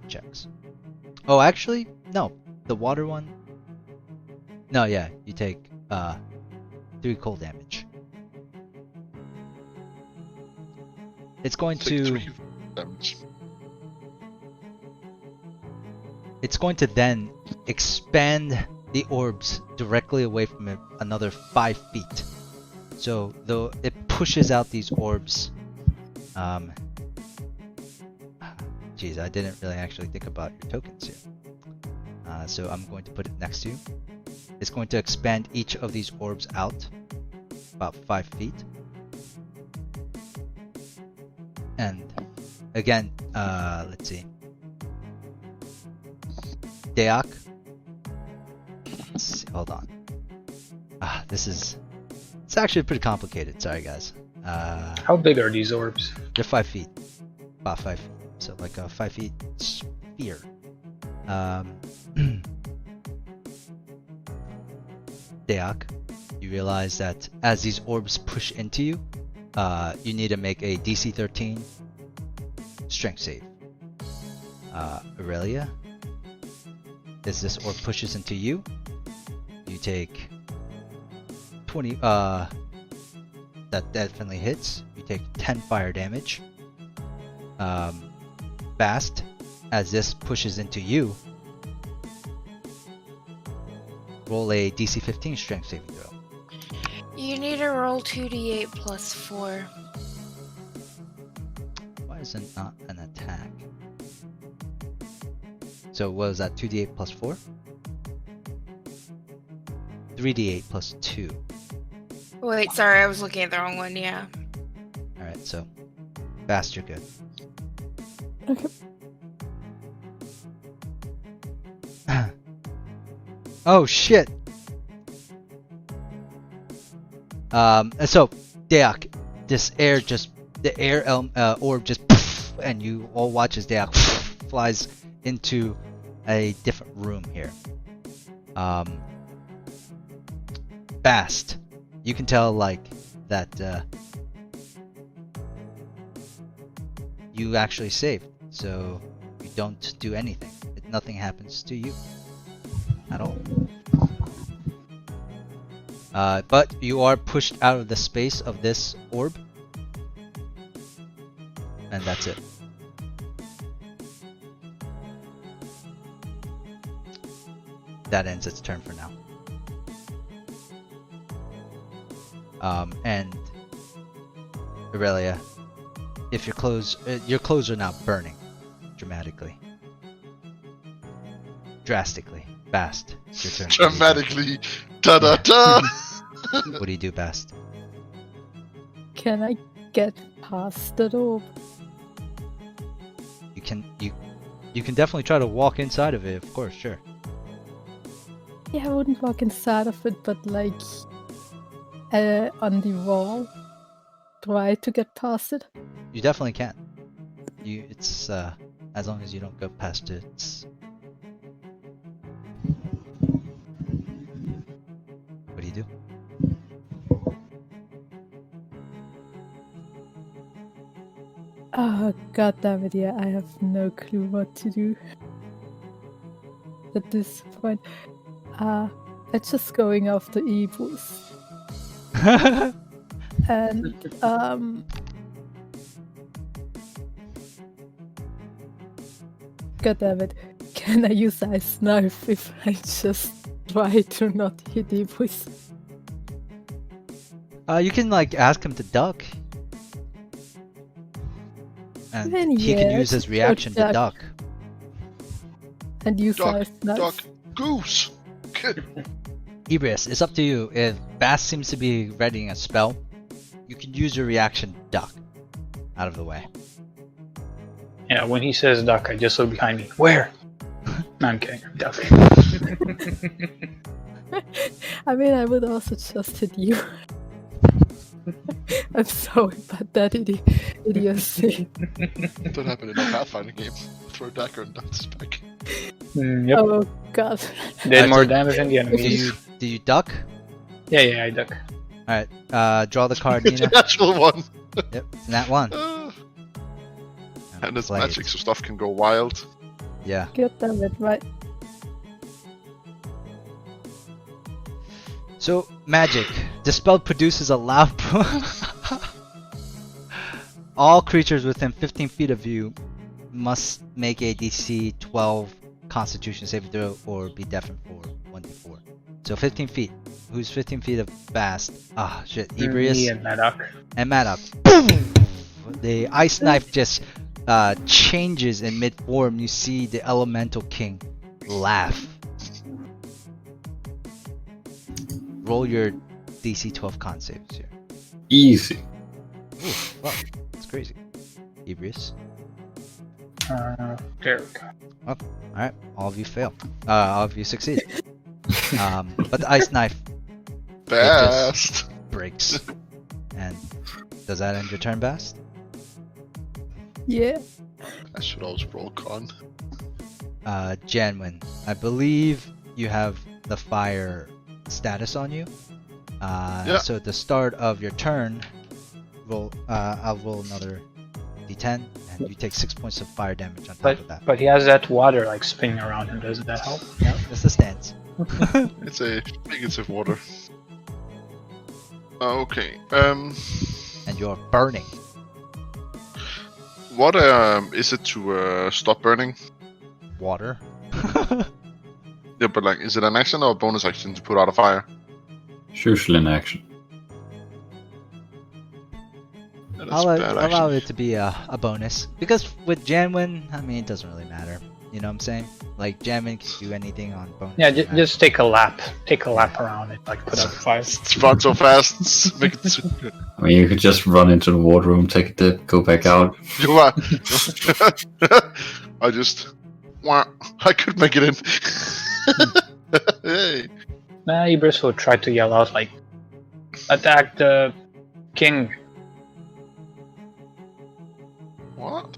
checks. Oh, actually, no. The water one. No, yeah, you take 3 cold damage. It's going Take to 3 damage. It's going to then expand the orbs directly away from it another 5 feet. So though it pushes out these orbs. Geez, I didn't really actually think about your tokens here. So I'm going to put it next to you. It's going to expand each of these orbs out about 5 feet. And again, let's see. Dayak. Let's see, hold on. It's actually pretty complicated. Sorry, guys. How big are these orbs? They're 5 feet. About 5 feet. So like a 5 feet sphere. Dayak, you realize that as these orbs push into you, you need to make a DC 13 strength save. Aurelia, as this orb pushes into you, you take 20, that definitely hits. You take 10 fire damage. Fast, as this pushes into you, roll a DC 15 strength saving throw. You need to roll 2d8 plus 4. Why is it not an attack? So what was that, 2d8 plus 4? 3d8 plus 2. Wait, sorry, I was looking at the wrong one, yeah. Alright, so fast, you're good. Okay. Oh shit! So Dayak, this air just, the air orb just, and you all watch as Dayak flies into a different room here. Fast, you can tell like that you actually saved, so you don't do anything. Nothing happens to you at all. But you are pushed out of the space of this orb, and that's it. That ends its turn for now. And Aurelia, if your clothes are now burning dramatically, drastically, fast. It's your turn. Dramatically. Da da da. What do you do best? Can I get past the door? You can definitely try to walk inside of it, of course, sure. Yeah, I wouldn't walk inside of it, but like on the wall. Try to get past it. You definitely can. It's as long as you don't go past it. What do you do? Oh, god damn it, yeah, I have no clue what to do at this point. I'm just going after Ibus. And, god damn it, can I use Ice Knife if I just try to not hit Ibus? You can like ask him to duck. And Then he can yeah, use his just reaction to duck. duck. And use Duck, Ice Knife. duck, goose. Ibris, it's up to you. If Bass seems to be readying a spell, you can use your reaction duck out of the way. Yeah, when he says duck, I just look behind me. Where? No, I'm kidding. I'm ducking. I mean, I would also just hit you. I'm sorry about that idiocy. That happened in a Pathfinder game. Throw a dagger and that's back. Yep. Oh god. Did more so- damage than the enemies. Do you duck? Yeah, I duck. Alright, draw the card, The Nina. natural one. Yep, and that one. And it's Play it. magic, so stuff can go wild. Yeah. God damn it, right. So, magic. The spell produces a loud All creatures within 15 feet of you must make a DC 12 Constitution saving throw or be deafened for 1d4. So 15 feet. Who's 15 feet of Bast? Ah, shit. Ebrius Me and Maddock. and Maddock. Boom! The ice knife just changes in mid-form. You see the Elemental King laugh. Roll your DC 12 con saves here. Easy. Ooh, wow, that's crazy. Ebrius. There we go. Alright, all of you fail. All of you succeed. But the ice knife Best. breaks. And does that end your turn, Bast? Yeah. I should always roll con. Janwin, I believe you have the fire status on you. Yeah. So at the start of your turn, I'll roll another d10, and you take 6 points of fire damage on top of that. But he has that water like spinning around him. Doesn't that help? No, that's the stance. It's a negative water. Okay. And you're burning. What is it to stop burning? Water. Yeah, but like, is it an action or a bonus action to put out a fire? It's usually an action. That is I'll bad allow action. it to be a bonus. Because with Janwin, I mean, it doesn't really matter. You know what I'm saying? Like, Janwin can do anything on bonus. Yeah, just take a lap. Take a lap around it, like put out the fire. It's run so fast. Make it super. I mean, you could just run into the wardroom, take a dip, go back out. You are. I just. Wah, I could make it in. Hey. Nah, Ibris will try to yell out like, "Attack the king!" What?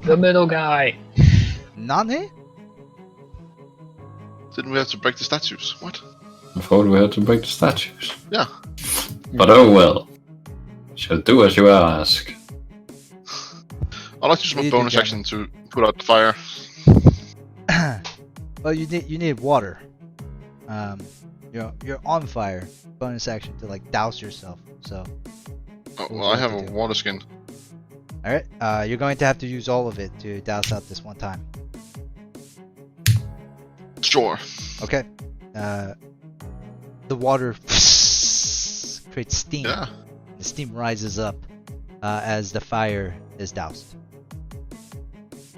The middle guy. Nani? Didn't we have to break the statues? What? I thought we had to break the statues. Yeah. But oh well. Shall do as you ask. I'd like to use What do my you do, bonus Gavin? action to put out the fire. Well, you need water. You're on fire. Bonus action to like douse yourself. So, Oh, What well, I would you have like a to do? water skin. all right. You're going to have to use all of it to douse out this one time. Sure. Okay. The water creates steam. Yeah. The steam rises up as the fire is doused.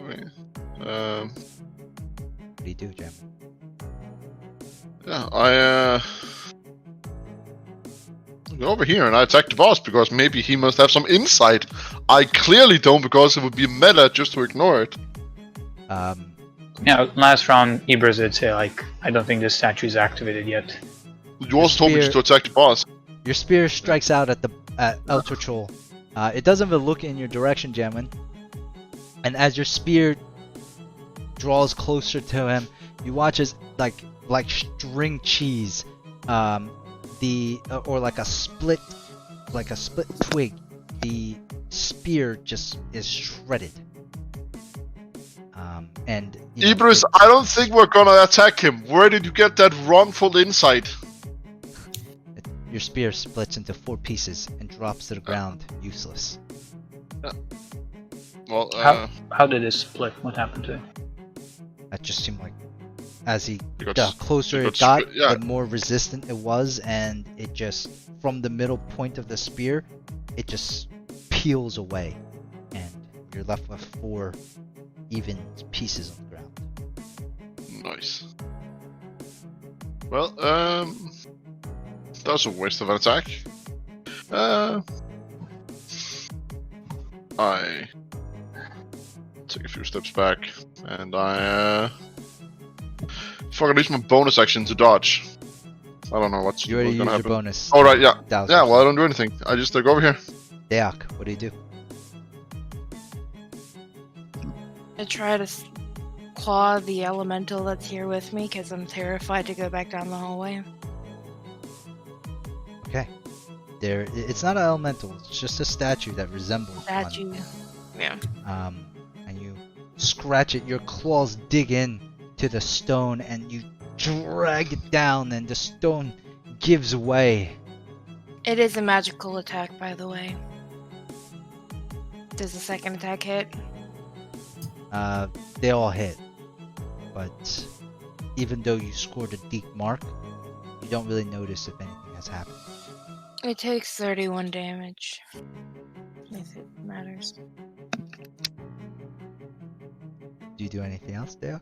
Okay. What do you do, Jam? Yeah, I go over here and I attack the boss because maybe he must have some insight. I clearly don't because it would be meta just to ignore it. Yeah, last round Ibris did say like, "I don't think this statue is activated yet." You also told me just to attack the boss. Your spear strikes out at El Troll. It doesn't even look in your direction, Jammin. And as your spear draws closer to him, you watch as like string cheese, or like a split twig, the spear just is shredded. And you know, Ibris, I don't think we're gonna attack him. Where did you get that wrongful insight? your spear splits into 4 pieces and drops to the ground, useless. Well, How did it split? What happened to it? That just seemed like, as It the got- closer it it got got, split, yeah. the more resistant it was, and it just, from the middle point of the spear, it just peels away, and you're left with 4 even pieces on the ground. nice. Well, that was a waste of an attack. I take a few steps back, and I fucking use my bonus action to dodge. I don't know what's You already what's used gonna your happen. bonus. Oh right, yeah, That was yeah. your Well, I don't do anything. I just go over here. Deak, what do you do? I try to claw the elemental that's here with me because I'm terrified to go back down the hallway. Okay. It's not an elemental, it's just a statue that resembles one. Statue. Yeah. And you scratch it, your claws dig in to the stone and you drag it down and the stone gives way. It is a magical attack, by the way. Does the second attack hit? They all hit. But even though you scored a deep mark, you don't really notice if anything has happened. It takes 31 damage. If it matters. Do you do anything else, Deak?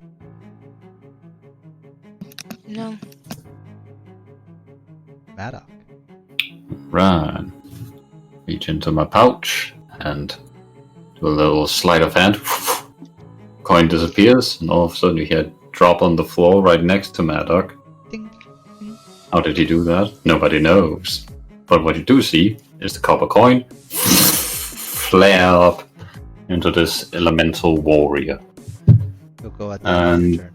No. Maddock. Right. Reach into my pouch and do a little sleight of hand. Coin disappears, and all of a sudden you hear it drop on the floor right next to Maddock. Ding. Ding. How did he do that? Nobody knows. But what you do see is the copper coin flare up into this elemental warrior. You'll go at the end of your turn.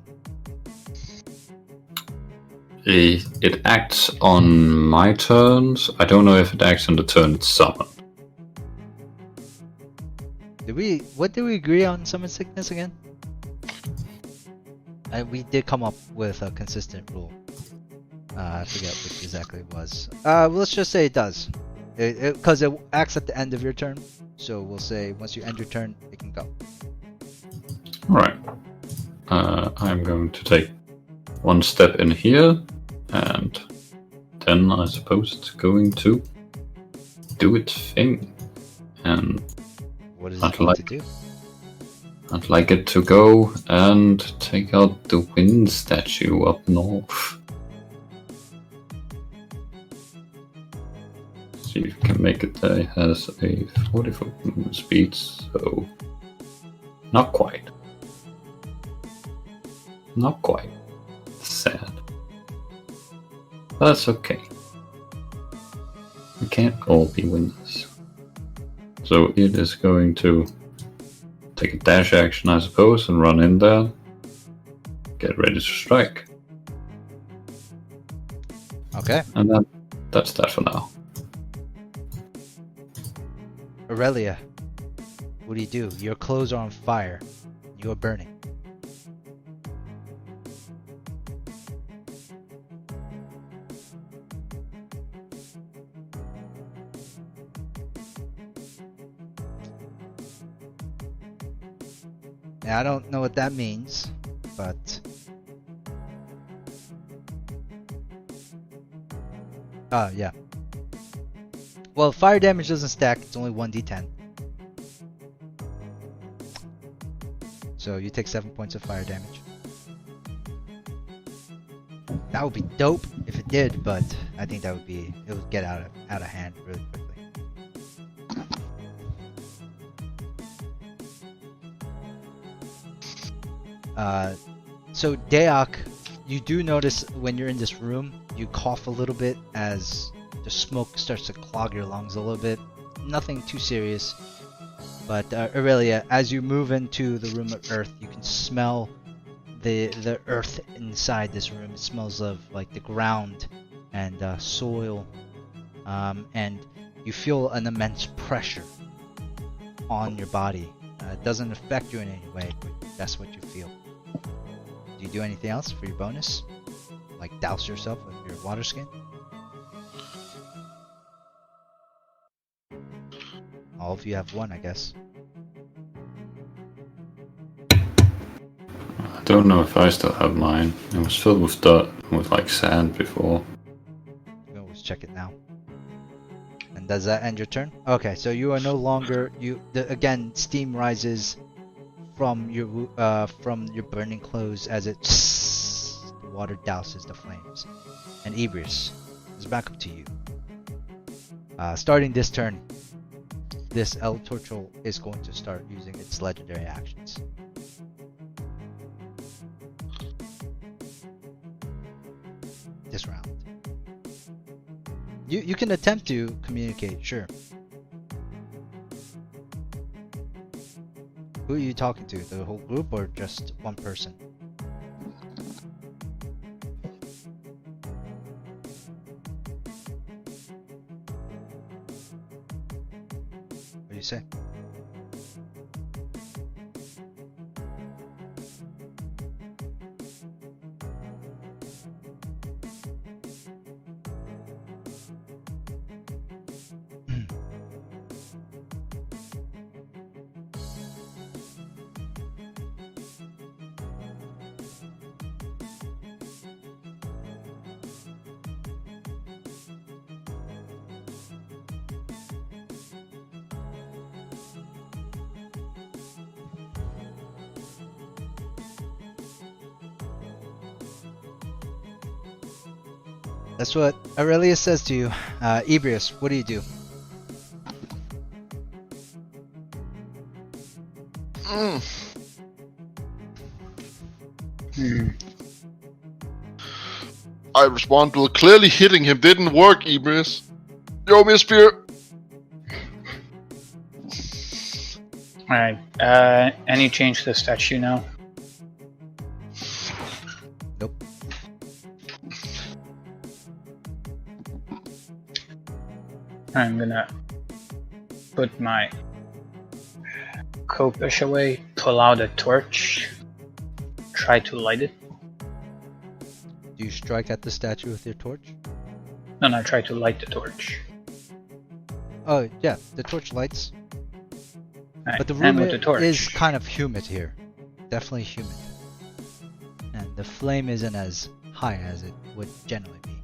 It acts on my turns. I don't know if it acts on the turn it's summoned. What did we agree on summon sickness again? We did come up with a consistent rule. I forget which exactly it was. Let's just say it does. Because it acts at the end of your turn. So we'll say once you end your turn, it can go. Right. I'm going to take one step in here, and then I suppose it's going to do its thing. And What is I'd it going to like- do? I'd like it to go and take out the wind statue up north. See if you can make it there. It has a 40-foot movement speed, so not quite. Not quite. Sad. That's okay. We can't all be winners. So it is going to take a dash action, I suppose, and run in there. Get ready to strike. Okay. And that's that for now. Aurelia, what do you do? Your clothes are on fire. You are burning. Now, I don't know what that means, but... yeah. Well, fire damage doesn't stack, it's only 1d10. So you take 7 points of fire damage. That would be dope if it did, but I think it would get out of hand really quickly. So Deak, you do notice when you're in this room, you cough a little bit as the smoke starts to clog your lungs a little bit. Nothing too serious. But Aurelia, as you move into the room of earth, you can smell the earth inside this room. It smells of like the ground and soil, and you feel an immense pressure on your body. It doesn't affect you in any way, but that's what you feel. Do you do anything else for your bonus? Like douse yourself with your water skin? All of you have one, I guess. I don't know if I still have mine. It was filled with dirt, with like sand before. You can always check it now. And does that end your turn? Okay, so you are no longer again. Steam rises from your burning clothes as the water douses the flames. And Ebrius, it's back up to you. Starting this turn, this El Torchel is going to start using its legendary actions. This round. You can attempt to communicate, sure. Who are you talking to? The whole group or just one person? What do you say? That's what Aurelius says to you. Ebrius, what do you do? I respond, well, clearly hitting him didn't work, Ebrius. Yo, me a spear. Alright, any change to the statue now? Nope. I'm gonna put my Kopish away, pull out a torch, try to light it. Do you strike at the statue with your torch? No, try to light the torch. Oh, yeah, the torch lights. Right, But the and room with the torch. is kind of humid here. Definitely humid. And the flame isn't as high as it would generally be.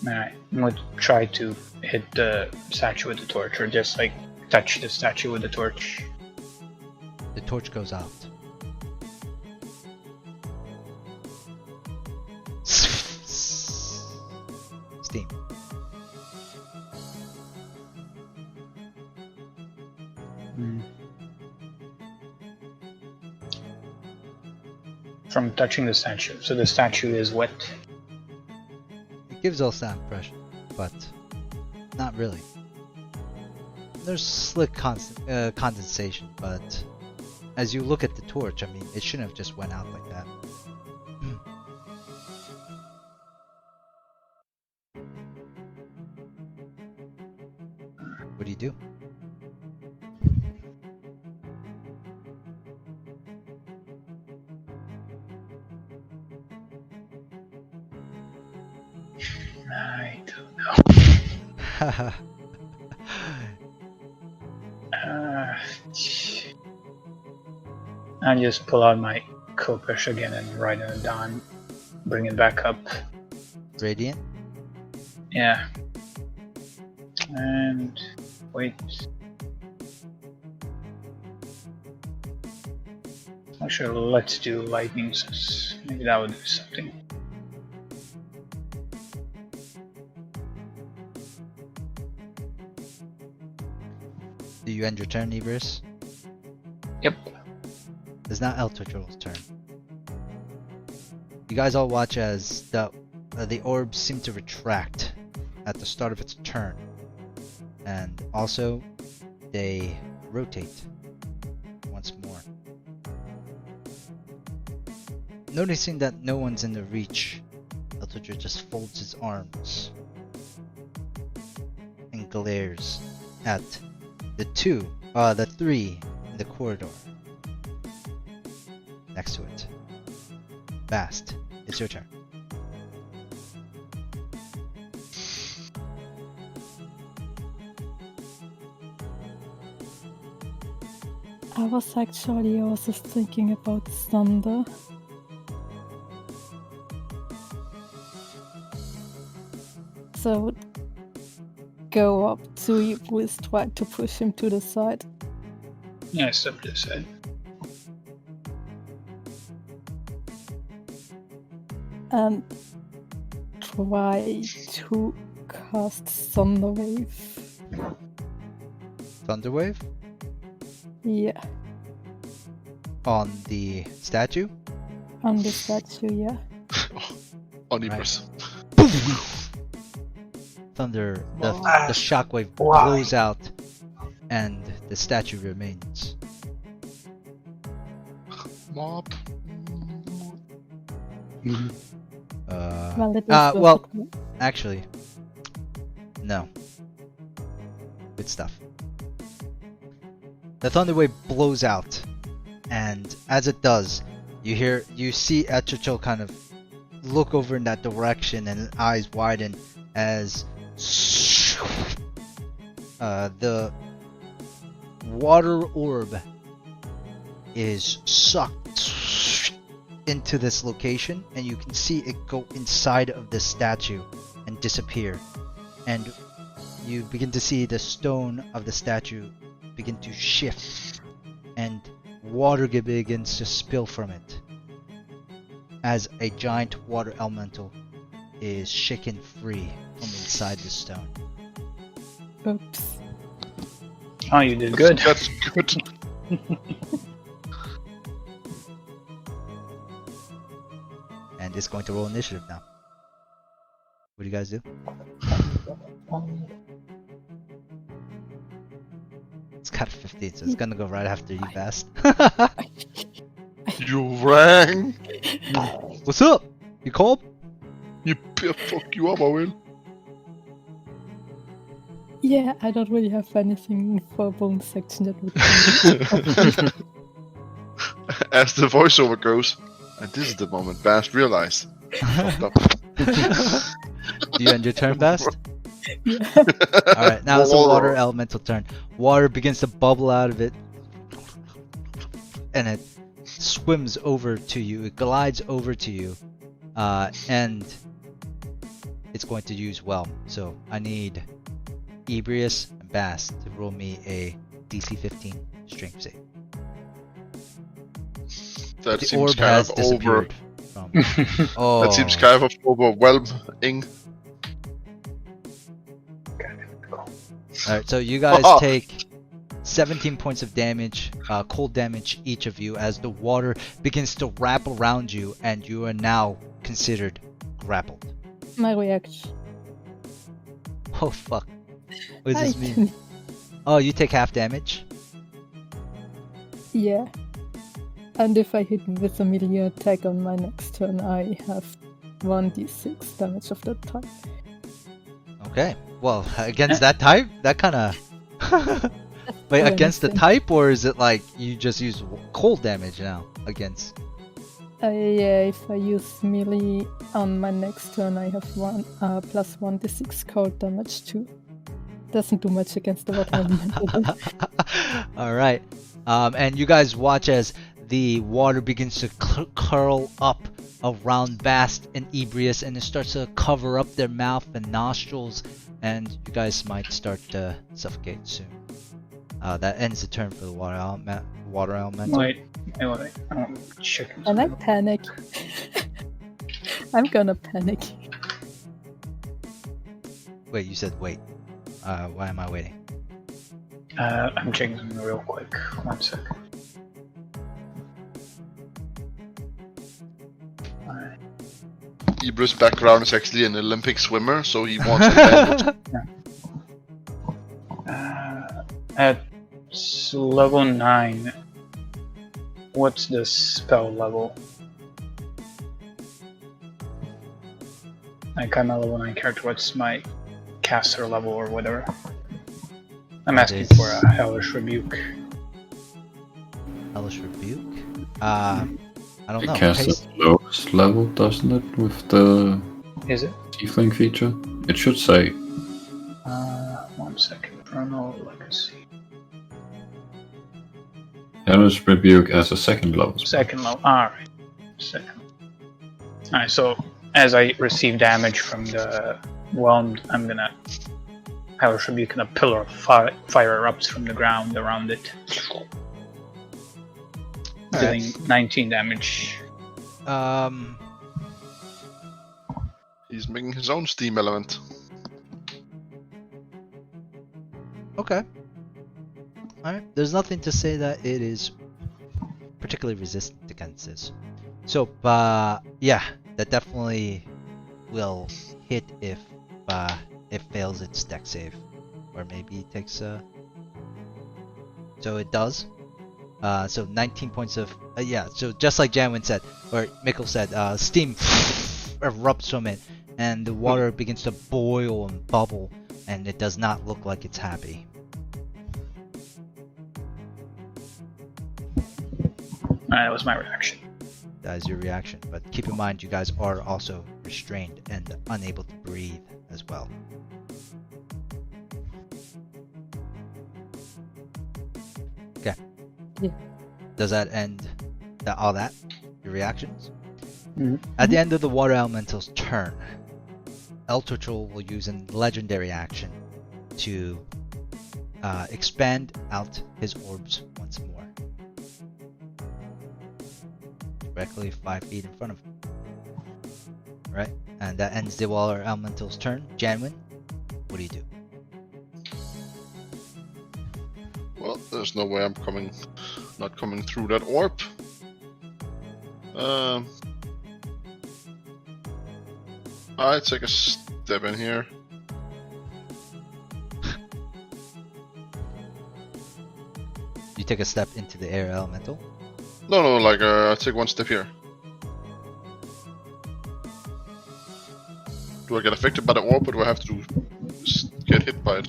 Alright, I'm going to try to hit the statue with the torch, or just like touch the statue with the torch. The torch goes out. Steam. From touching the statue, so the statue is wet. It gives off that impression, but not really. There's slick condensation, but as you look at the torch, I mean, it shouldn't have just went out like that. What do you do? I don't know. I just pull out my Kopish again and write it down, bring it back up. Radiant? Yeah. And wait. Actually, let's do lightning, since maybe that would do something. Do you end your turn, Ebrius? Yep. It's now El Torchul's turn. You guys all watch as the orbs seem to retract at the start of its turn. And also, they rotate once more. Noticing that no one's in the reach, El Torchul just folds his arms and and glares at the three in the corridor next to it. Bast, it's your turn. I was actually also thinking about thunder. So go up to Ibris, try to push him to the side. Yeah, step to the side. And try to cast Thunderwave. Thunderwave Yeah, on the statue. on the statue, yeah. On Ibris. Thunder, the shockwave Why? blows out, and the statue remains. Mob. Well, it was well, actually, no. Good stuff. The thunderwave blows out, and as it does, you see Etrichel kind of look over in that direction, and his eyes widen as the water orb is sucked into this location, and you can see it go inside of the statue and disappear. And you begin to see the stone of the statue begin to shift, and water begins to spill from it as a giant water elemental is shaken free from inside the stone. Oops. Oh, you did good. That's good. And it's going to roll initiative now. What do you guys do? It's got 15, so it's gonna go right after you, Bast. You rang. What's up? You called? Fuck you up, I will. Yeah, I don't really have anything for bonus section that would As the voiceover goes, and this is the moment Bast realized. Fucked up. Do you end your turn, Bast? Yeah. Alright, now it's a water elemental turn. Water begins to bubble out of it, and it swims over to you. It glides over to you, and it's going to use Whelm. So I need Ebrius and Bast to roll me a DC 15 strength save. That The seems orb kind has of over. disappeared from. Oh, That seems kind of overwhelming. Alright, so you guys take 17 points of damage, cold damage each of you, as the water begins to wrap around you, and you are now considered grappled. My reaction. Oh fuck. What does this mean? Oh, you take half damage? Yeah. And if I hit with a melee attack on my next turn, I have 1d6 damage of that type. Okay. Well, against that type? That kinda... Wait, what I'm against the saying. type, or is it like you just use cold damage now against? Yeah, if I use melee on my next turn, I have plus 1d6 cold damage too. Doesn't do much against the water elemental. Alright. And you guys watch as the water begins to curl up around Bast and Ebrius, and it starts to cover up their mouth and nostrils, and you guys might start to suffocate soon. That ends the turn for the water elemental. Wait. I want to check. And I panic. I'm gonna panic. Wait, you said wait. Why am I waiting? I'm checking something real quick. 1 sec. Alright. Ibris' background is actually an Olympic swimmer, so he wants advantage. At level 9, what's the spell level? Like, I'm a level 9 character, what's my caster level or whatever? I'm asking is- for a hellish rebuke. Hellish Rebuke? I don't know. It casts Paste- at the lowest level, doesn't it? With the Is it? tiefling feature? It should say. 1 second. Chrono Legacy. Hellish Rebuke as a second level. spell. Second level. Alright. Second. Alright, so as I receive damage from the whelmed, I'm gonna hellish rebuke and a pillar of fire erupts from the ground around it. Dealing 19 damage. He's making his own steam element. Okay. Alright. There's nothing to say that it is particularly resistant against this. So, yeah, that definitely will hit if it fails its deck save. Or maybe it takes so it does. So 19 points of yeah, so just like Janwin said, or Mikkel said, steam erupts from it and the water begins to boil and bubble, and it does not look like it's happy. That was my reaction. That is your reaction, but keep in mind you guys are also restrained and unable to breathe as well. Okay. Yeah. Does that end all that? Your reactions? Mhm. At the end of the water elemental's turn, Elturchel will use a legendary action to expand out his orbs once more. Directly 5 feet in front of him. Right? And that ends the water elemental's turn. Janwin, what do you do? Well, there's no way I'm not coming through that orb. I take a step in here. You take a step into the air elemental. No, like I take one step here. Do I get affected by the orb, or do I have to get hit by it?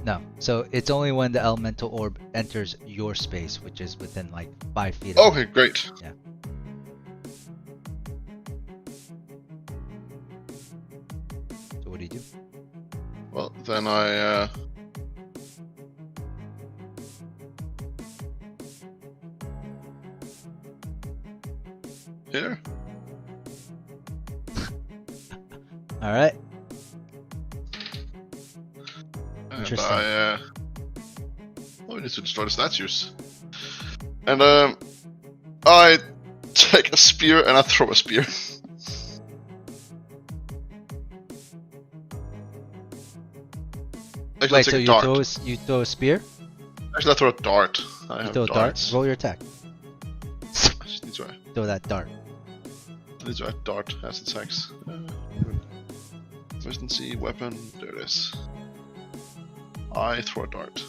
No. So it's only when the elemental orb enters your space, which is within like 5 feet of Okay, great. Yeah. So what do you do? Well, then I here. Alright. And Interesting. I we need to destroy the statues. And I take a spear and I throw a spear. Actually, I Wait, take so a you dart. throw a spear? Actually, I throw a dart. I You have throw a dart? darts. Roll your attack. I just need to Throw that dart. add dart as attacks. Efficiency, weapon, there it is. I throw a dart.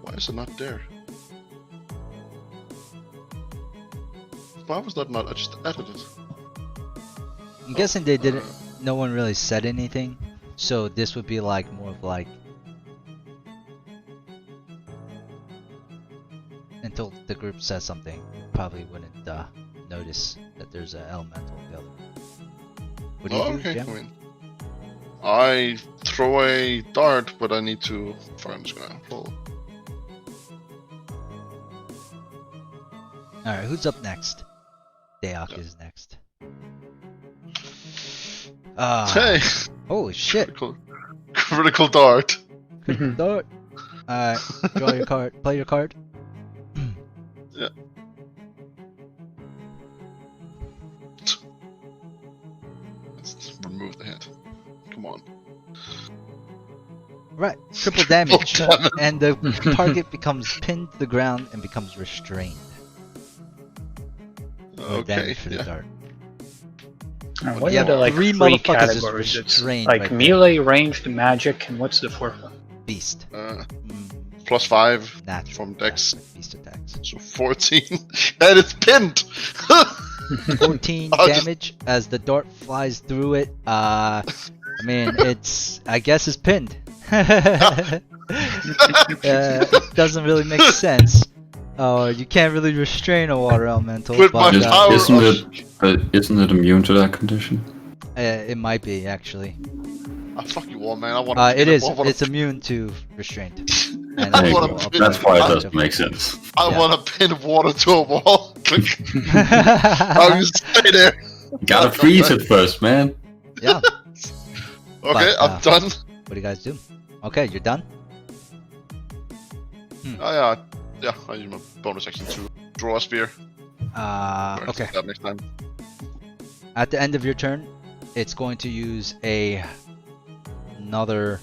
Why is it not there? Why was that not? I just added it. I'm guessing they didn't. No one really said anything, so this would be like more of like until the group says something, you probably wouldn't notice that there's an elemental building. What do you do, Okay, Jim? I mean, I throw a dart, but I need to. I'm just gonna roll. All right, who's up next? Dayak is next. Hey, Holy shit! critical dart. Dart. Alright, draw your card. Play your card. Yeah. Let's remove the head. Come on. Right, triple damage, Damn it. and the target becomes pinned to the ground and becomes restrained. More Okay, damage for the yeah. dart. What You are have the like three three motherfuckers just categories? It's restrained like right there. melee, ranged, magic, and what's the fourth one? Beast. Plus 5 Natural. from Dex. Like beast attacks. So 14. And it's pinned! 14 I'll just- damage as the dart flies through it. I mean, I guess it's pinned. It doesn't really make sense. You can't really restrain a water elemental, With but my power Isn't it immune to that condition? it might be actually. I fuck you all, man. I want It is. It's immune to restraint. And I There you wanna go. pin- That's why it I- doesn't make sense. I Yeah. want to pin water to a wall. I just stay there. Gotta freeze it first, man. Yeah. Okay, But, I'm done. What do you guys do? Okay, you're done. Oh yeah. I use my bonus action to draw a spear. Okay. That next time. At the end of your turn, it's going to use another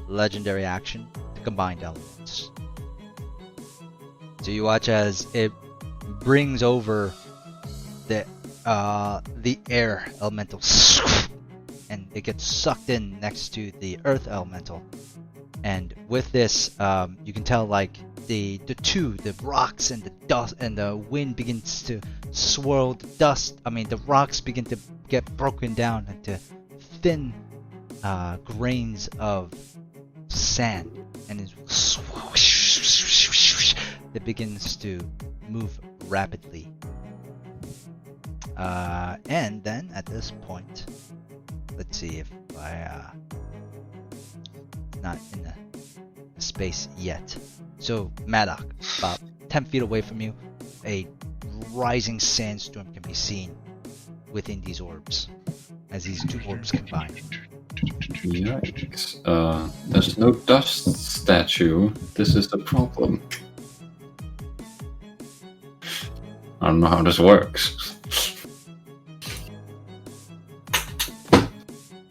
legendary action to combine elements. So you watch as it brings over the air elemental, and it gets sucked in next to the earth elemental. And with this, you can tell like the rocks and the dust and the wind begins to swirl the dust. I mean, the rocks begin to get broken down into thin grains of sand, and it begins to move rapidly. And then at this point, let's see if I not in the space yet. So Maddock, about 10 feet away from you, a rising sandstorm can be seen within these orbs as these two orbs combine. Yikes. There's no dust statue. This is the problem. I don't know how this works.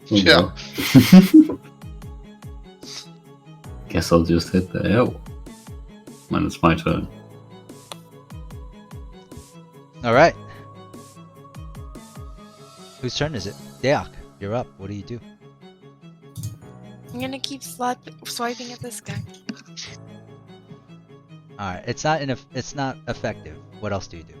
Yeah. Guess I'll just hit the L when it's my turn. Alright. Whose turn is it? Deok, you're up. What do you do? I'm gonna keep swiping at this guy. Alright, it's not effective. What else do you do?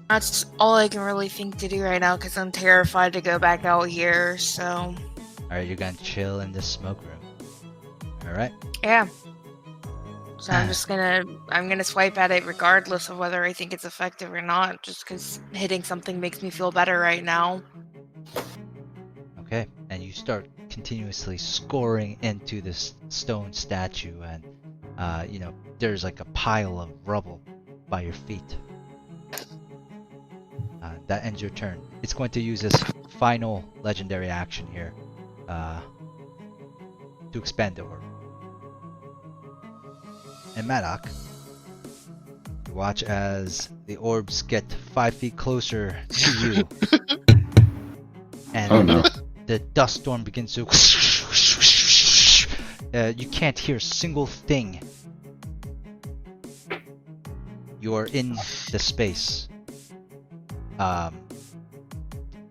That's all I can really think to do right now because I'm terrified to go back out here. So Alright, you're gonna chill in the smoke room. Alright. yeah. So I'm gonna swipe at it regardless of whether I think it's effective or not, just because hitting something makes me feel better right now. Okay, and you start continuously scoring into this stone statue, and there's like a pile of rubble by your feet. That ends your turn. It's going to use this final legendary action here to expand the orb. And Maddock, you watch as the orbs get 5 feet closer to you, and Oh no. the dust storm begins to. You can't hear a single thing. You are in the space.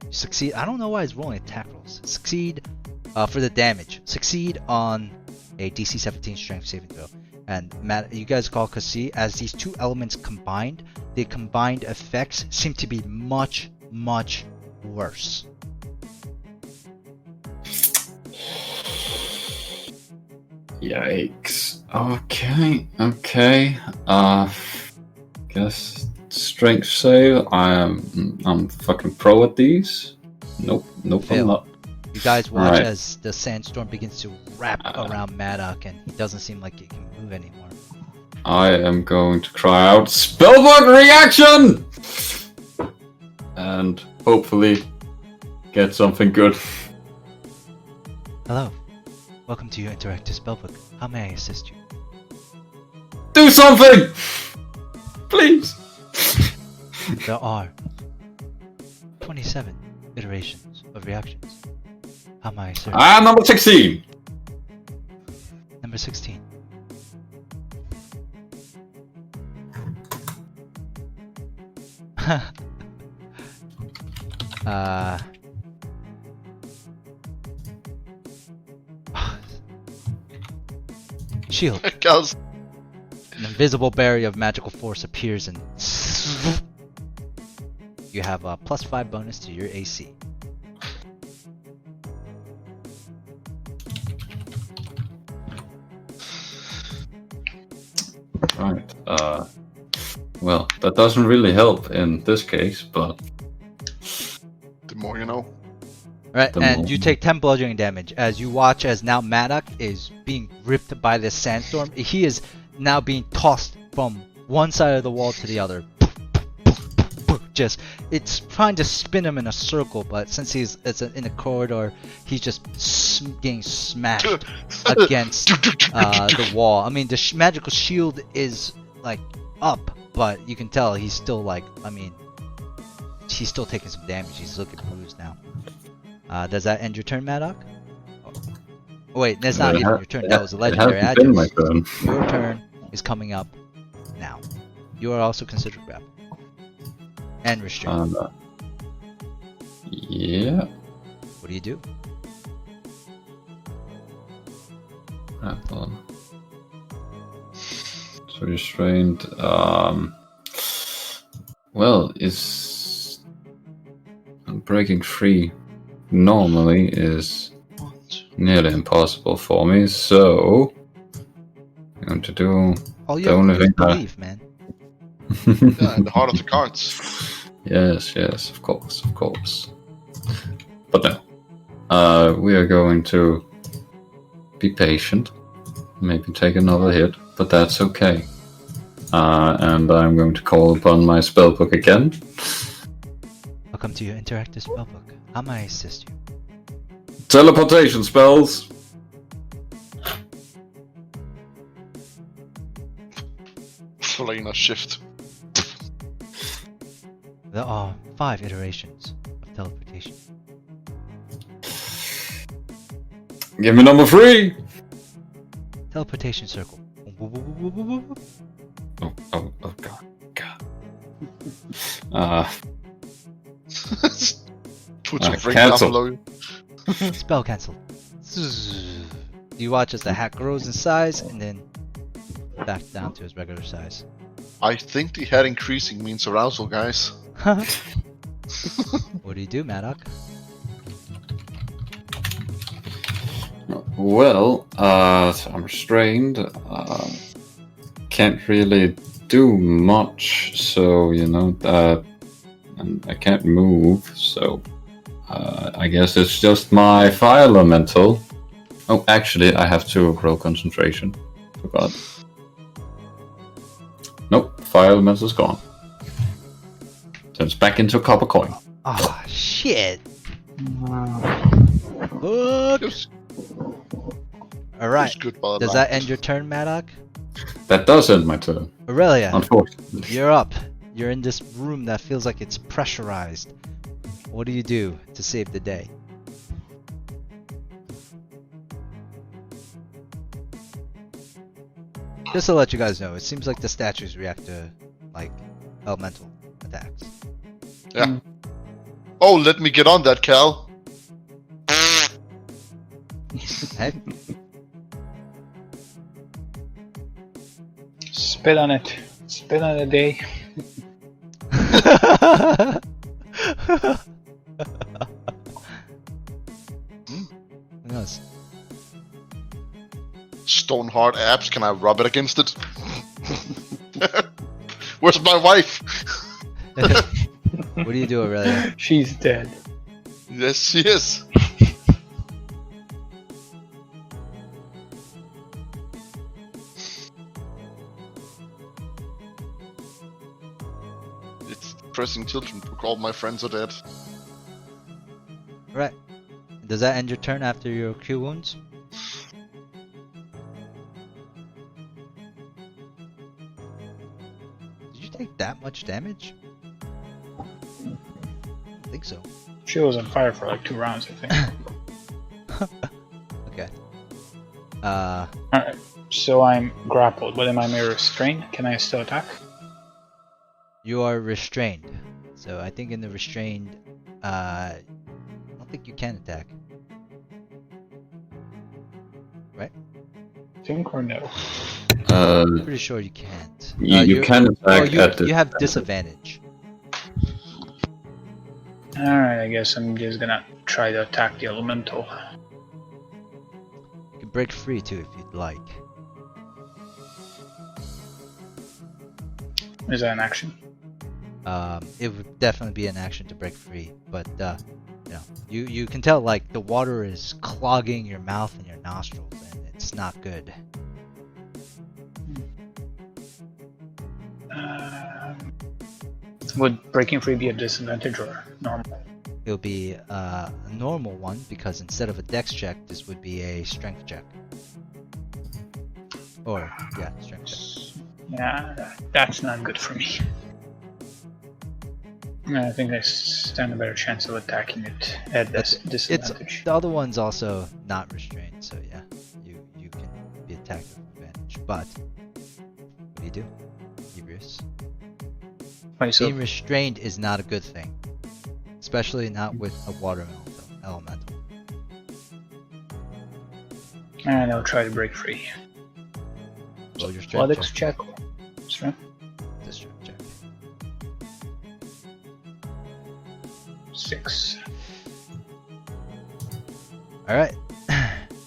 Succeed. I don't know why it's rolling attack rolls. Succeed for the damage. Succeed on a DC 17 strength saving throw. And Matt, you guys call Kasi, as these two elements combined, the combined effects seem to be much, much worse. Yikes. Okay. Guess strength save. I'm fucking pro at these. Nope, Fail. I'm not. You guys watch Right. as the sandstorm begins to wrap around Maddock, and he doesn't seem like he can move anymore. I am going to cry out Spellbook reaction! And hopefully get something good. Hello. Welcome to your interactive spellbook. How may I assist you? Do something! Please! There are 27 iterations of reactions. How may I serve? Number 16! Number 16. Shield. Guys, An invisible barrier of magical force appears and you have a +5 bonus to your AC. That doesn't really help in this case, but The more you know. Right, The and more- you take 10 bludgeoning damage as you watch as now Maddock is being ripped by this sandstorm. He is now being tossed from one side of the wall to the other. Just, it's trying to spin him in a circle, but since it's in a corridor, he's just getting smashed against the wall. I mean, the magical shield is like up, but you can tell he's still like, I mean, he's still taking some damage. He's looking bruised now. Does that end your turn, Maddock? Oh, wait, that's not even your turn. That was a legendary It hasn't been my adjunct. turn. Your turn is coming up now. You are also considered grappled and restrained. Yeah. What do you do? Grapple. So restrained. Well, it's breaking free. Normally is nearly impossible for me. So I'm going to do All you the have only to do is thing I- believe, man. Yeah, in the heart of the cards. Yes, of course. But no. We are going to be patient. Maybe take another hit, but that's okay. And I'm going to call upon my spellbook again. Welcome to your interactive spellbook. How may I assist you? Teleportation spells. Selena shift. There are 5 iterations of teleportation. Give me number 3. Teleportation circle. Oh, God. Put your drink down cancel. below you. Spell cancelled. You watch as the hat grows in size and then back down to his regular size. I think the head increasing means arousal, guys. What do you do, Maddock? Well, so I'm restrained. Can't really do much, so and I can't move. So I guess it's just my fire elemental. Oh, actually, I have to roll concentration. Forgot. Nope, fire elemental's gone. Turns back into a copper coin. Ah, shit. Just Alright. good by the Does that end your turn, Maddock? That does end my turn, Aurelia, unfortunately. you're up. You're in this room that feels like it's pressurized. What do you do to save the day? Just to let you guys know, it seems like the statues react to, like, elemental attacks. Yeah. Oh, let me get on that, Cal. Hey, Spit on it. Spit on the day. who knows? Stone hard abs, can I rub it against it? Where's my wife? What do you do, Aurelia? She's dead. Yes, she is. It's depressing children book. All my friends are dead. Right. Does that end your turn after your Q wounds? Did you take that much damage? I don't think so. She was on fire for like 2 rounds, I think. Okay. Alright, so I'm grappled, but am I restrained? Can I still attack? You are restrained. So I think in the restrained, I don't think you can attack. Right? Think or no? Pretty sure you can't. You can attack at the. You have disadvantage. Alright, I guess I'm just gonna try to attack the elemental. You can break free too if you'd like. Is that an action? it would definitely be an action to break free. But you can tell like the water is clogging your mouth and your nostrils, and it's not good. Would breaking free be a disadvantage or normal? It'll be a normal one because instead of a dex check, this would be a strength check. Or yeah, strength check. Yeah, that's not good for me. I think I stand a better chance of attacking it at this disadvantage. The other one's also not restrained, so yeah, you can be attacked with advantage. But what do you do, Ebrius? Wait, so Being restrained is not a good thing, especially not with a water elemental. and I'll try to break free. Roll your strength Athletics check. check. Strength. The strength check. 6. Alright.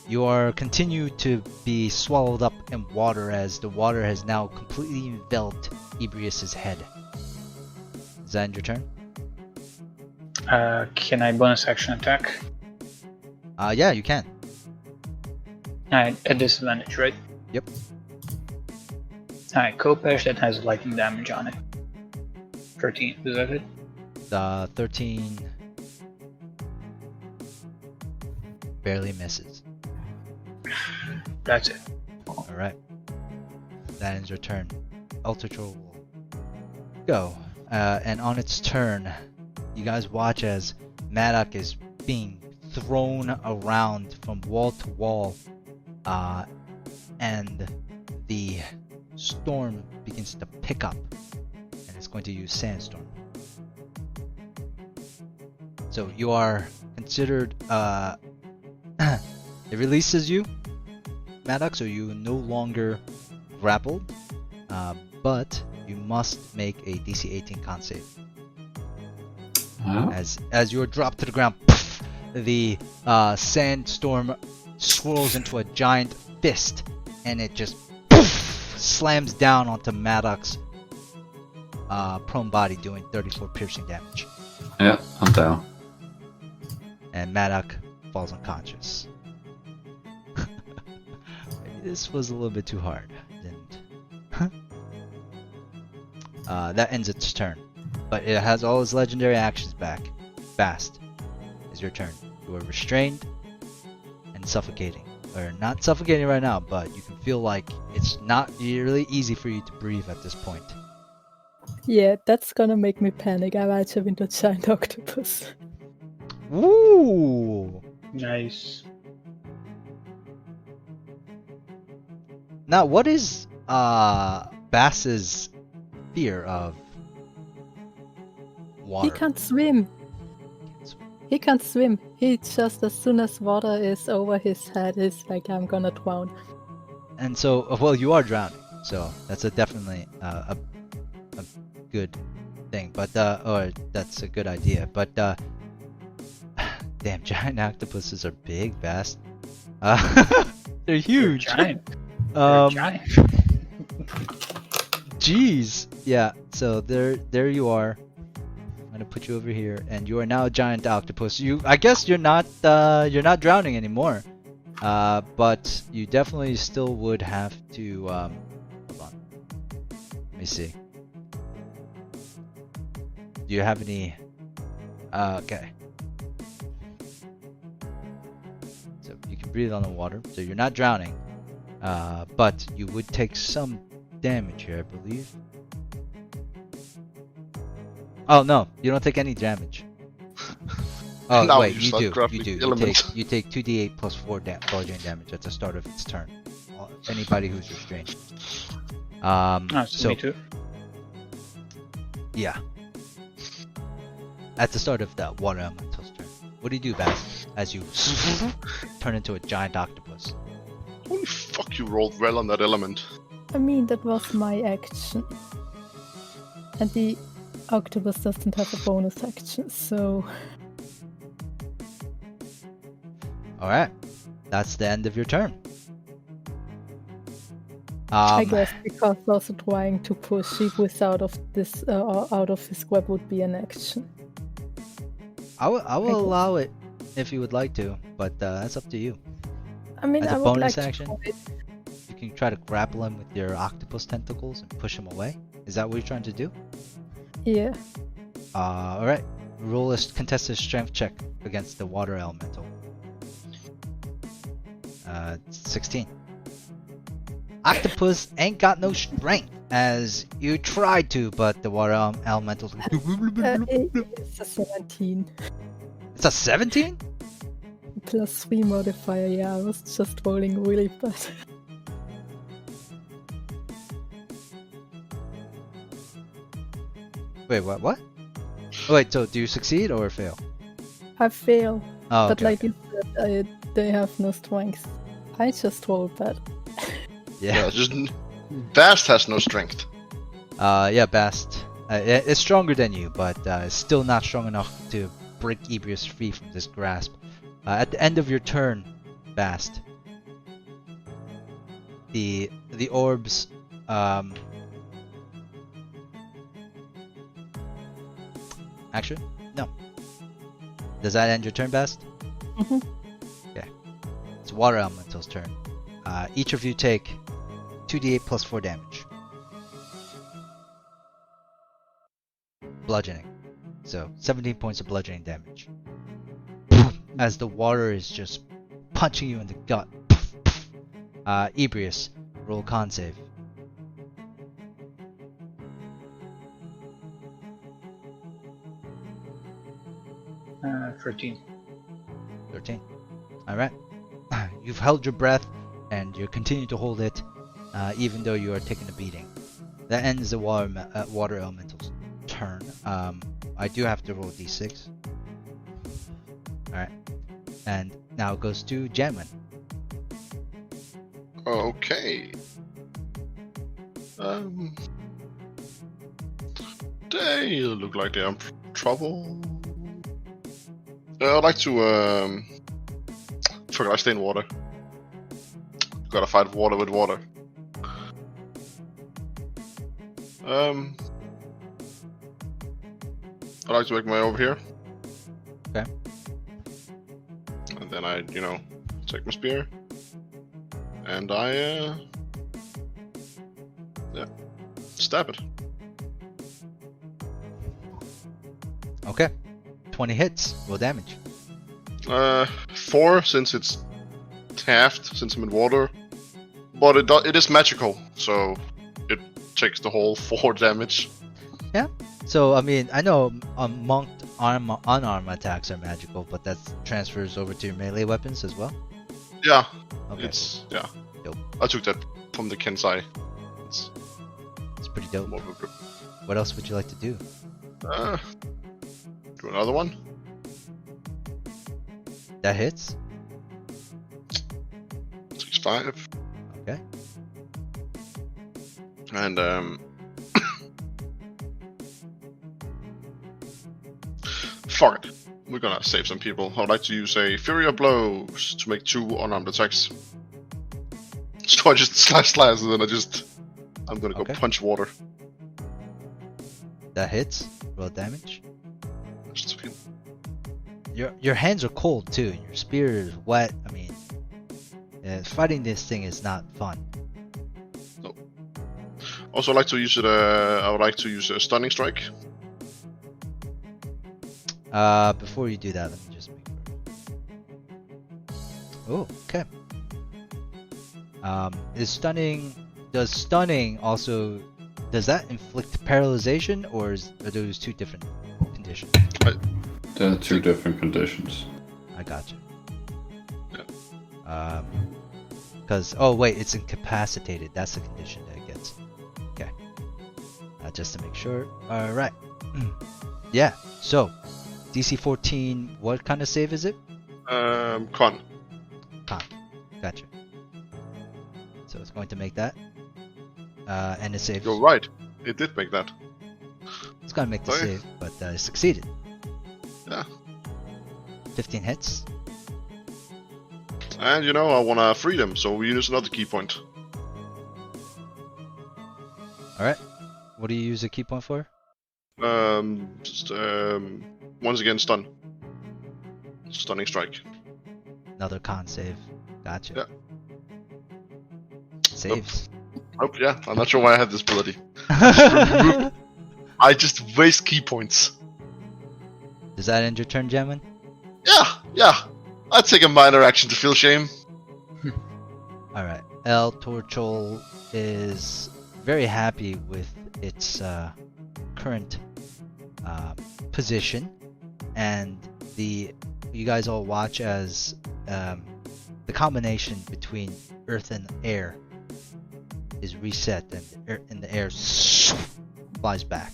You are continue to be swallowed up in water as the water has now completely enveloped Ebrius's head. Does that end your turn? Can I bonus action attack? Yeah, you can. At disadvantage, right? Yep. Alright, Kopesh that has lightning damage on it. 13, is that it? 13 barely misses. That's it. Alright. That ends your turn. Ultratroll will go. And on its turn, you guys watch as Maddock is being thrown around from wall to wall. And the storm begins to pick up. And it's going to use Sandstorm. So you are considered it releases you, Maddox, so you no longer grappled, but you must make a DC 18 con save. Oh. As you are dropped to the ground, poof, the sandstorm swirls into a giant fist, and it just poof, slams down onto Maddox's prone body, doing 34 piercing damage. Yeah, I'm down. And Maddox falls unconscious. Maybe this was a little bit too hard, didn't? That ends its turn, but it has all its legendary actions back. Fast is your turn. You are restrained and suffocating, or not suffocating right now, but you can feel like it's not really easy for you to breathe at this point. Yeah, that's gonna make me panic. I might have into a giant octopus. Woo! Nice. Now, what is Bass's fear of water? He can't swim. He can't swim. He just, as soon as water is over his head, is like, I'm gonna drown. And so, well, you are drowning, so that's definitely a good thing. But or that's a good idea. But damn, giant octopuses are big, Bass. They're huge. They're giant. Giant. Jeez. Yeah. So there you are. I'm gonna put you over here, and you are now a giant octopus. I guess you're not drowning anymore. But you definitely still would have to. Hold on. Let me see. Do you have any? Okay. So you can breathe on the water, so you're not drowning. But you would take some damage here, I believe. Oh no, you don't take any damage. Oh Now wait, you you start do. grappling You do. elements. You take 2d8 plus 4 bludgeoning damage at the start of its turn. Anybody who's restrained. So me too. Yeah. At the start of the water elemental's turn. What do you do, Bass? As you turn into a giant octopus. Holy fuck, you rolled well on that element. I mean, that was my action. And the octopus doesn't have a bonus action, so... Alright. That's the end of your turn. I guess because also trying to push Shibus out of this out of his web would be an action. I will guess. allow it if you would like to, but that's up to you. I mean, As a I would bonus like action? to try it. You can try to grapple him with your octopus tentacles and push him away. Is that what you're trying to do? Yeah. Alright. Roll a contested strength check against the water elemental. 16. Octopus ain't got no strength, as you tried to, but the water elemental. It's a 17 It's a 17? plus 3 modifier. Yeah, I was just rolling really bad. Wait, what? Oh, wait, so do you succeed or fail? I fail, Oh, but okay. like you said, they have no strength. I just rolled bad. Yeah. Just Bast has no strength. Yeah, Bast. It's stronger than you, but it's still not strong enough to break Ebrius free from this grasp. At the end of your turn, Bast, the orbs actually no. Does that end your turn, Bast? Mhm. Okay. It's Water Elemental's turn. Each of you take 2d8 plus 4 damage. Bludgeoning. So 17 points of bludgeoning damage. As the water is just punching you in the gut. Ebrius, roll con save. 13. 13. Alright. You've held your breath and you continue to hold it even though you are taking a beating. That ends the water elemental's turn. I do have to roll d6. Alright. And now it goes to Janwin. Okay. They look like they're in trouble. I'd like to, forgot I stay in water. Gotta fight water with water. I'd like to make my way over here. Okay. And then I, take my spear. And I, stab it. Okay. 20 hits. Roll damage. 4 since it's halved, since I'm in water. But it is magical, so it takes the whole 4 damage. So, I mean, I know monked unarmed attacks are magical, but that transfers over to your melee weapons as well? Yeah. Okay. Dope. I took that from the Kensai. It's pretty dope. more of a grip. What else would you like to do? Do another one. That hits? 6-5. Okay. And fuck it. We're gonna save some people. I'd like to use a Fury of Blows to make 2 unarmed attacks. So I just slash, and then I'm gonna go Okay. punch water. That hits. Roll damage. Just feel- Your hands are cold too, and your spear is wet. I mean, fighting this thing is not fun. Also, I'd like to use it. I would like to use a stunning strike. Before you do that, let me just make sure. Oh, okay. Does stunning also, does that inflict paralyzation, or are those 2 different conditions? There are 2 different conditions. I got you. Yeah. Because, oh wait, it's incapacitated. That's the condition that it gets. Okay. Just to make sure. Alright. Yeah, so, DC 14, what kind of save is it? Con. Con. Gotcha. So it's going to make that. And it saves. You're right. It did make that. It's going to make the Okay. save, but it succeeded. Yeah. 15 hits. And I wanna free them, so we use another key point. Alright. What do you use a key point for? Just, once again, stun. Stunning strike. Another con save. Gotcha. Yeah. Saves. Oh, yeah, I'm not sure why I had this ability. I just waste key points. Does that end your turn, Gemmin? Yeah. I'd take a minor action to feel shame. Alright. El Torchol is very happy with its current position, and you guys all watch as the combination between earth and air is reset, and the air flies back.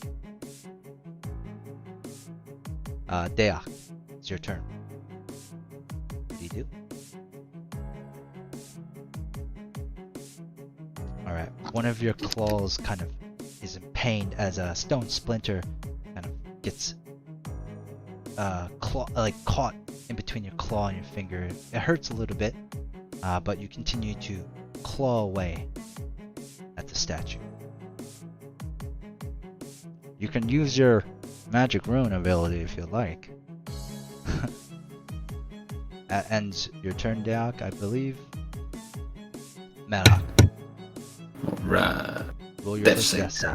Deach, it's your turn. What do you do? Alright, one of your claws kind of is pained as a stone splinter kind of gets caught in between your claw and your finger. It hurts a little bit, but you continue to claw away at the statue. You can use your magic rune ability if you like. That ends your turn, Deach, I believe. Malak. Right. Roll your That's first it. death save.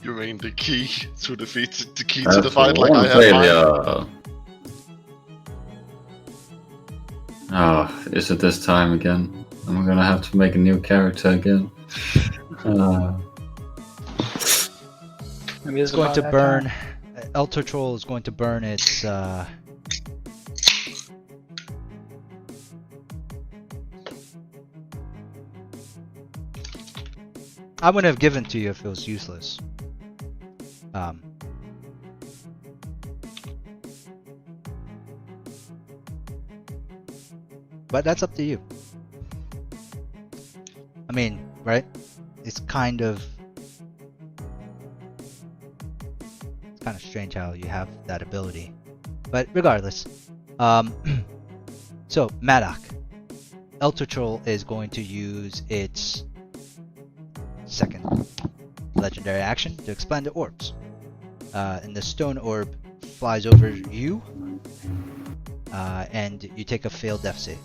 You mean the key to defeat the key That's to the fight, like one I have mine? failure. Oh, is it this time again? I'm gonna have to make a new character again. Maybe It's going to burn. El Torchol is going to burn its. I wouldn't have given to you if it was useless. But that's up to you. I mean, right? It's kind of strange how you have that ability. But regardless. So, Madak. El Torchol is going to use its second legendary action to expand the orbs. And the stone orb flies over you, and you take a failed death save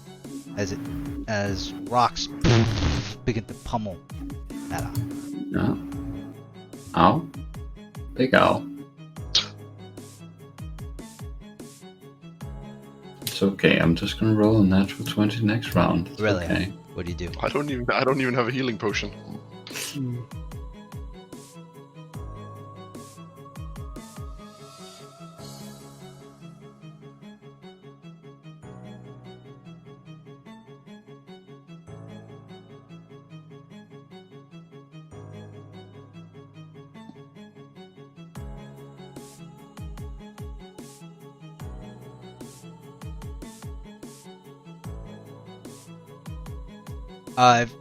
as rocks begin to pummel Madak. No. Ow. Big owl. It's okay, I'm just gonna roll a natural 20 next round. It's Really? Okay. What do you do? I don't even have a healing potion.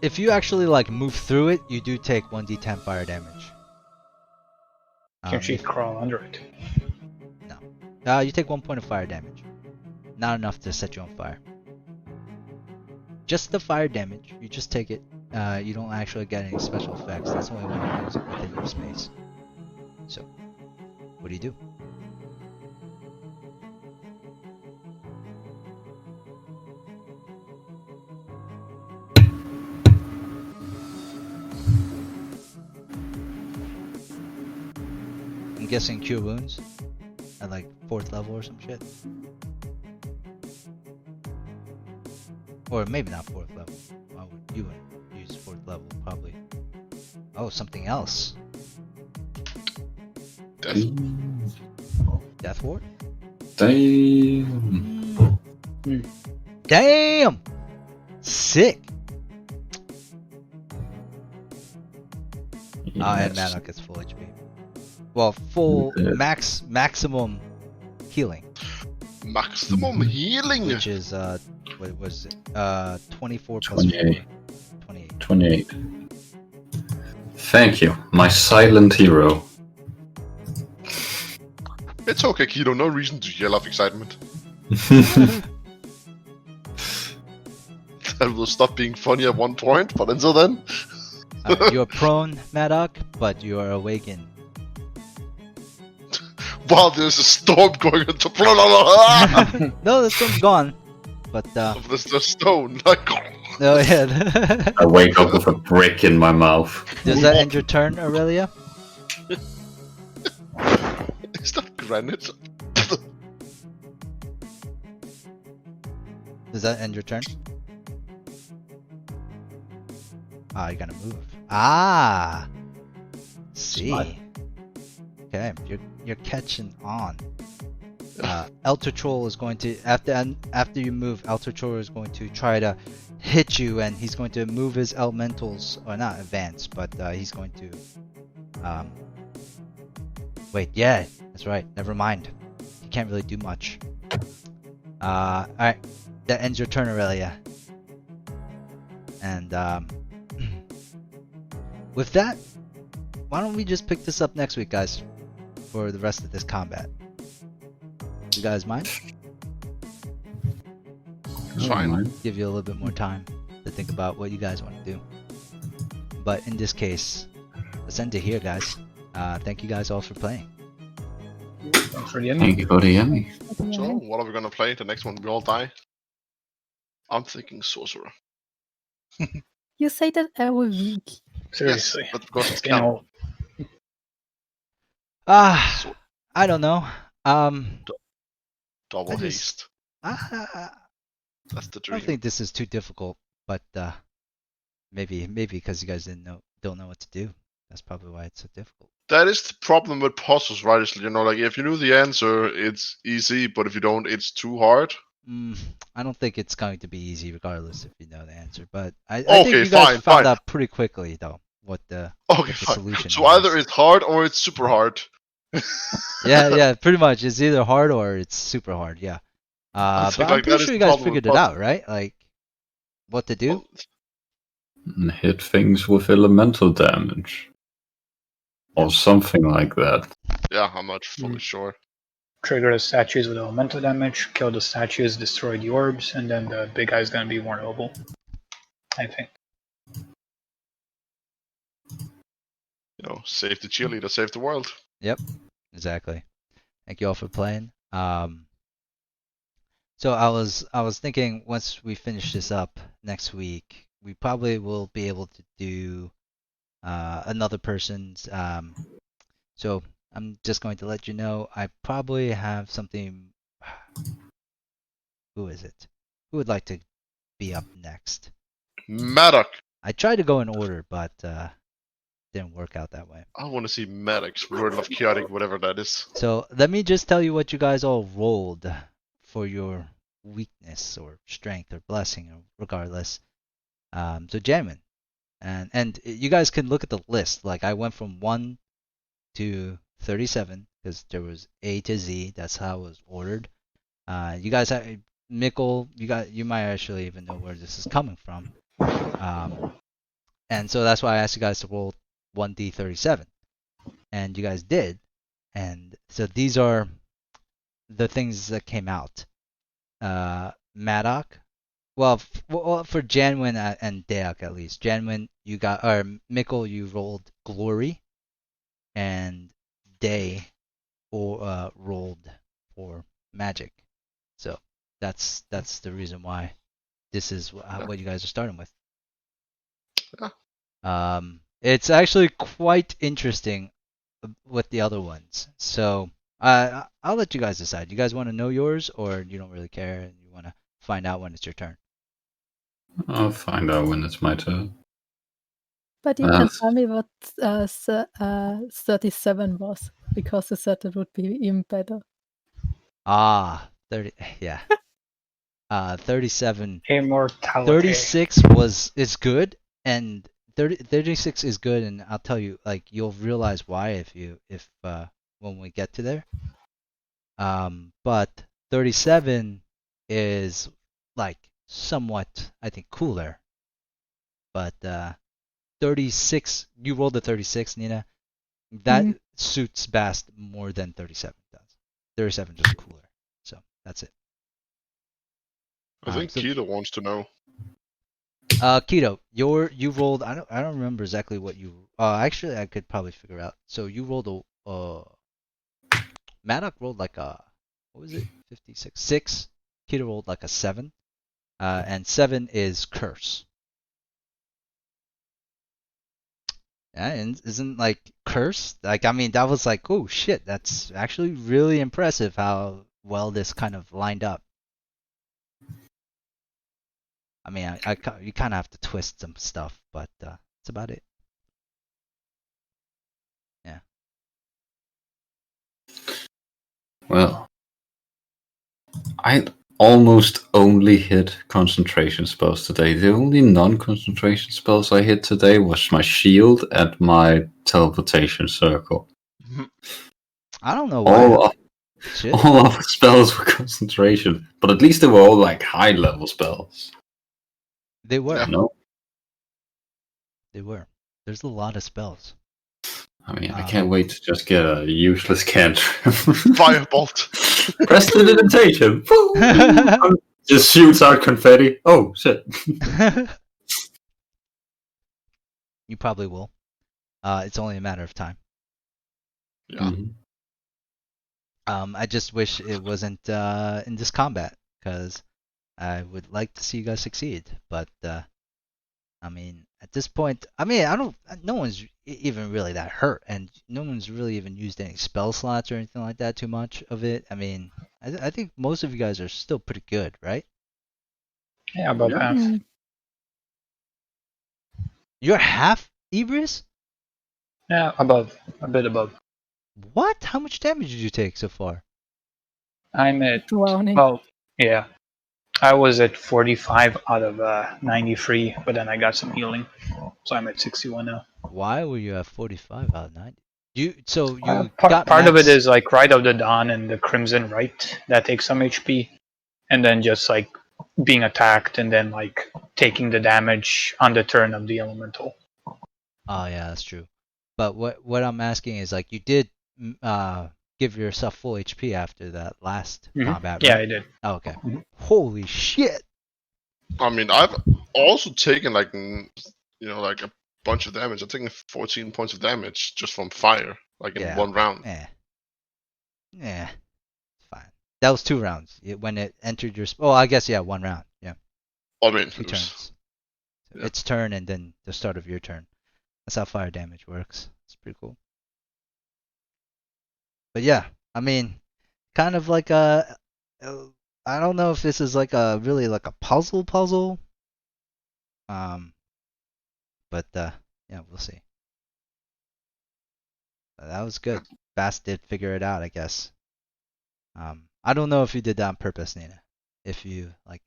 If you actually like move through it, you do take 1d10 fire damage. Can she if- crawl under it? No. You take 1 point of fire damage. Not enough to set you on fire. Just the fire damage. You just take it. You don't actually get any special effects. That's only when you use it within your space. So, what do you do? I'm guessing cure wounds at like 4th level or some shit. Or maybe not 4th level. Why would you use 4th level? Probably. Oh, something else. Death. Death ward? Damn. Damn! Sick! And Yes. Madak gets full HP. Well, full Good. maximum healing, Maximum healing. which is what was it? 24 plus 28. 4. 28. 28. Thank you, my silent hero. It's okay, Kido. No reason to yell of excitement. That will stop being funny at one point, but until then. You are prone, Maddock, but you are awakened. Wow, there's a storm going into blah, blah, blah. No, the storm's gone. But There's the stone. Like, oh yeah. I wake up with a brick in my mouth. Does that end your turn, Aurelia? is that granite? Does that end your turn? Ah, you gotta move. Ah, see. Smart. Okay, you're catching on. Elder Troll is going to after you move. Elder Troll is going to try to hit you, and he's going to move his elementals, or not advance, but he's going to. Wait, yeah, that's right. Never mind. He can't really do much. All right, that ends your turn, Aurelia. And with that, why don't we just pick this up next week, guys, for the rest of this combat? You guys mind? It's fine. Give you a little bit more time to think about what you guys want to do. But in this case, let's end it here, guys. Thank you guys all for playing. Thanks for the ending. Thank you for the Emmy. So, what are we gonna play? The next one, we all die? I'm thinking Sorcerer. You say that every week. Seriously. Yes, but of course it's You know, I don't know. double I just- haste. I That's the don't dream. think this is too difficult, but maybe because you guys don't know what to do. That's probably why it's so difficult. That is the problem with puzzles, right? Is, you know, like if you knew the answer, it's easy, but if you don't, it's too hard. I don't think it's going to be easy, regardless if you know the answer. But I Okay, think you guys fine, found fine. out pretty quickly, though, what the Okay, the fine. solution So was. either it's hard or it's super hard. yeah, pretty much. It's either hard or it's super hard. Yeah. I But think, I'm like, pretty that is sure you the guys problem with figured it out, right? Like what to do. Well, And hit things with elemental damage. Or something like that. yeah, I'm not fully sure. trigger the statues with elemental damage, kill the statues, destroy the orbs, and then the big guy's gonna be more noble. I think. You know, save the cheerleader, save the world. Yep, exactly. Thank you all for playing. So I was thinking once we finish this up next week, we probably will be able to do another person's. So I'm just going to let you know I probably have something. Who is it? Who would like to be up next? Maddox. I tried to go in order, but didn't work out that way. I want to see Maddox, Word of Chaotic, whatever that is. So let me just tell you what you guys all rolled for your weakness or strength or blessing, or regardless. So Jamin, and you guys can look at the list. Like I went from 1 to 37 because there was A to Z. That's how it was ordered. You guys, Mikkel, you might actually even know where this is coming from. And so that's why I asked you guys to roll 1d37, and you guys did. And so these are the things that came out. Maddox, well, for Janwin and Deok at least. Janwin, you got, or Mikkel, you rolled Glory, and Day rolled for Magic. So that's the reason why this is what you guys are starting with. It's actually quite interesting with the other ones. So I'll let you guys decide. You guys want to know yours, or you don't really care and you want to find out when it's your turn? I'll find out when it's my turn. But you can tell me what 37 was, because you said it would be even better. 30, yeah. 37. Immortality. 36 is good, and 36 is good, and I'll tell you, like, you'll realize why if when we get to there. But 37 is like somewhat, I think, cooler. But 36, you rolled the 36, Nina. That suits Bast more than 37 does. 37 is just cooler. So that's it. I think so- Keto wants to know. Keto, you rolled. I don't remember exactly what you. Actually, I could probably figure out. So you rolled Maddock rolled like a, what was it? 56. 6. Keto rolled like a 7. And 7 is curse. Yeah, and isn't like curse? Like, I mean, that was like, oh shit, that's actually really impressive how well this kind of lined up. I mean, you kind of have to twist some stuff, but that's about it. Yeah. Well, I almost only hit concentration spells today. The only non-concentration spells I hit today was my shield and my teleportation circle. I don't know why. All of the spells were concentration, but at least they were all like high-level spells. They were. Yeah. No, They were. There's a lot of spells. I mean, I can't wait to just get a useless cantrip. Firebolt. Prestidigitation. Just shoots out confetti. Oh shit! You probably will. It's only a matter of time. Yeah. I just wish it wasn't in this combat, because I would like to see you guys succeed. But I mean, at this point, I mean, no one's even really that hurt, and no one's really even used any spell slots or anything like that too much of it. I mean, I think most of you guys are still pretty good, right? Yeah, about half. You're half Ibris? Yeah, above. A bit above. What? How much damage did you take so far? I'm at, Drowning. well, yeah. I was at 45 out of 93, but then I got some healing. So I'm at 61 now. Why were you at 45 out of 90? You Part got of max... it is like Rite of the Dawn and the Crimson Rite that takes some HP, and then just like being attacked and then like taking the damage on the turn of the elemental. Oh yeah, that's true. But what I'm asking is, like, you did give yourself full HP after that last combat, right? Yeah, I did. Oh, okay. Holy shit! I mean, I've also taken like like a bunch of damage. I've taken 14 points of damage just from fire, like in one round. Yeah. It's fine. That was 2 rounds. When it entered your... Oh, I guess, yeah, 1 round. Yeah. I mean, 2 turns. So yeah. its turn and then the start of your turn. That's how fire damage works. It's pretty cool. But yeah, I mean, kind of like I don't know if this is like a really like a puzzle. But yeah, we'll see. That was good. Bass did figure it out, I guess. I don't know if you did that on purpose, Nina. If you like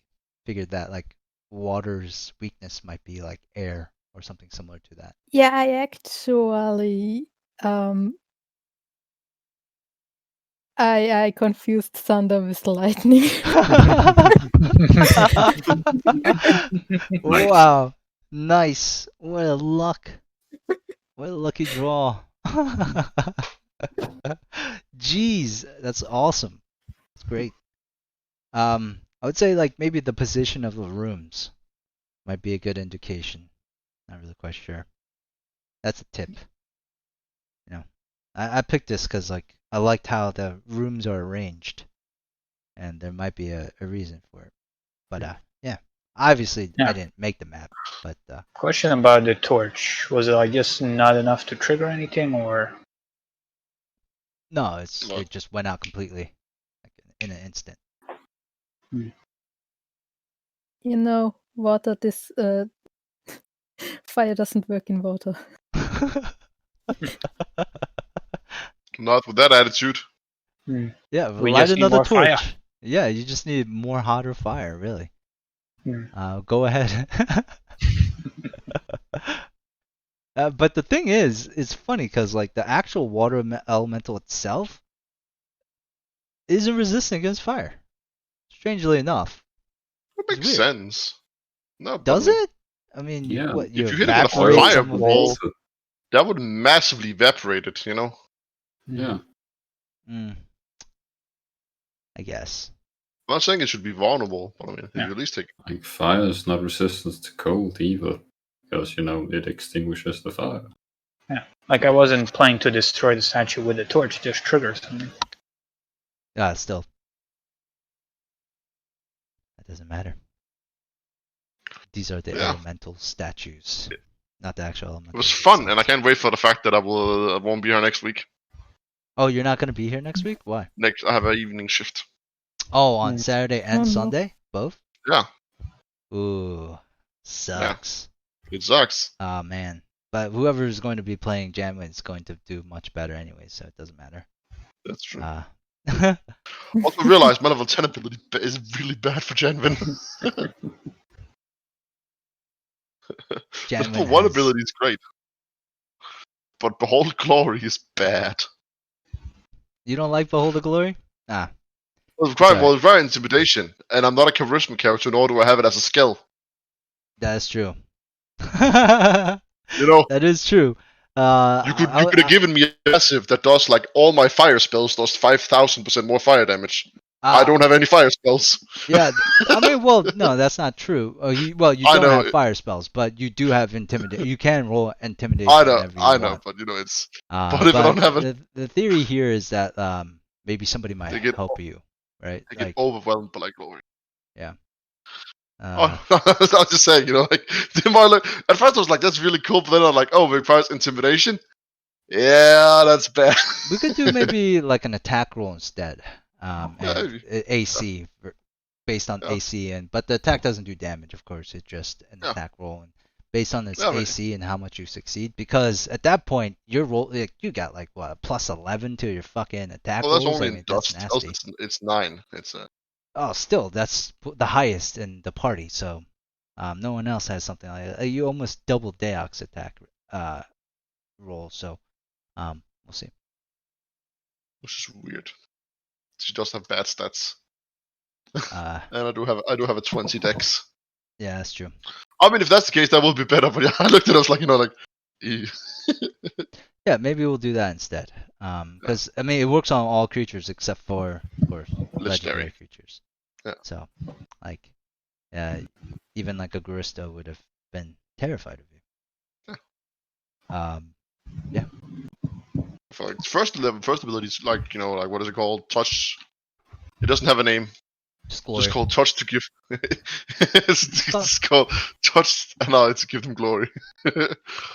figured that like water's weakness might be like air or something similar to that. Yeah, I actually I confused thunder with lightning. Wow. Nice. What a luck. What a lucky draw. Jeez, that's awesome. That's great. I would say like maybe the position of the rooms might be a good indication. Not really quite sure. That's a tip. You know, I picked this because like I liked how the rooms are arranged, and there might be a reason for it. But yeah, obviously I didn't make the map. But Question about the torch: was it like just not enough to trigger anything, or? no, it just went out completely, like in an instant. You know, water this fire doesn't work in water. Not with that attitude. Yeah, We light just need another more torch. fire. Yeah, you just need more hotter fire, really. Go ahead. But the thing is, it's funny because like the actual water elemental itself isn't resistant against fire. Strangely enough. That makes sense. No, Does I mean, it? I mean, Yeah. you if you hit it with a evaporate some of fireball, it. that would massively evaporate it, you know? Yeah. I guess. I'm not saying it should be vulnerable, but I mean, Yeah. you at least take. Like fire is not resistant to cold either, because it extinguishes the fire. Yeah, like I wasn't planning to destroy the statue with a torch, just trigger something. Still. That doesn't matter. These are the elemental statues, not the actual elemental. It was fun, and I can't wait for the fact that I won't be here next week. Oh, you're not gonna be here next week? Why? I have an evening shift. Oh, on Saturday and Sunday, both? Yeah. Ooh, sucks. Yeah. It sucks. Oh man, but whoever is going to be playing Jamwin is going to do much better anyway, so it doesn't matter. That's true. Also realize my level 10 ability is really bad for Janvin. Level 1 ability is great. But Behold Glory is bad. You don't like Behold the Glory? Ah. Well, it's very intimidation, and I'm not a charisma character, nor do I have it as a skill. That is true. You know? That is true. You could have given me a passive that does like all my fire spells does 5,000% more fire damage. I don't have any fire spells. Yeah, I mean, well, no, that's not true. You don't have fire spells, but you do have intimidation. You can roll intimidation. I know, but it's. But if I don't have it, the theory here is that maybe somebody might help you, right? They get overwhelmed by glory. Yeah. I was just saying, like at first I was like, that's really cool, but then I'm like, oh, requires intimidation. Yeah, that's bad. We could do maybe like an attack roll instead. And AC based on AC, but the attack doesn't do damage, of course. It's just an attack roll, and based on its AC and how much you succeed. Because at that point, your roll, you got like what plus 11 to your fucking attack rolls. Well, that's only in dust. It's 9. Oh, still, that's the highest in the party. So, no one else has something like that. You almost double Deox's attack roll. So, we'll see. Which is weird. She does have bad stats. And I do have a 20 dex. Yeah, that's true. I mean, if that's the case, that would be better. But yeah, I looked at it, I was like, Yeah, maybe we'll do that instead. Because I mean, it works on all creatures except for, of course, legendary creatures. Yeah. So, like, even like a Garisto would have been terrified of you. Yeah. For like first ability is like like what is it called? Touch. It doesn't have a name. Just glory. Just called touch to give. it's called touch. No, it's to give them glory.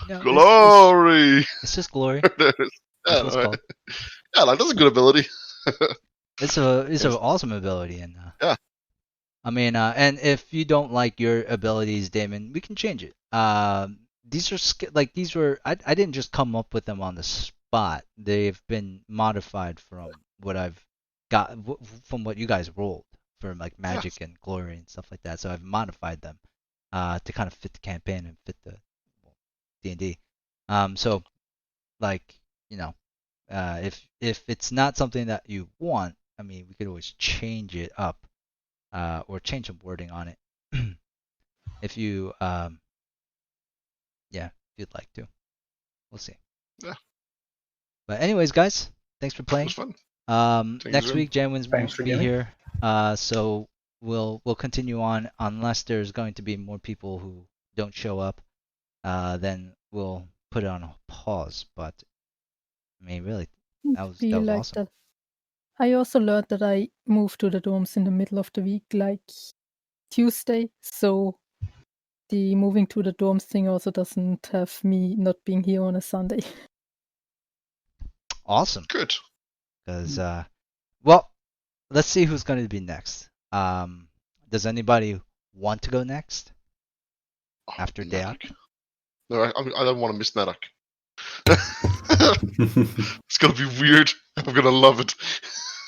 No, glory. It's just glory. Yeah, like that's a good ability. It's an awesome ability, and yeah. I mean, and if you don't like your abilities, Damon, we can change it. These were I didn't just come up with them on the spot. They've been modified from what I've got from what you guys rolled for like magic and glory and stuff like that. So I've modified them to kind of fit the campaign and fit the D&D. So like if it's not something that you want, I mean, we could always change it up or change some wording on it if you if you'd like to. We'll see. Yeah. But anyways, guys, thanks for playing. It was fun. Next week, Janwin's won't be here, so we'll continue on unless there's going to be more people who don't show up. Then we'll put it on a pause. But I mean, really, that was awesome. I also learned that I moved to the dorms in the middle of the week, like Tuesday. So the moving to the dorms thing also doesn't have me not being here on a Sunday. Awesome. Good. Because, well, let's see who's going to be next. Does anybody want to go next? After Deok? No, I don't want to miss Nadak. It's going to be weird. I'm going to love it.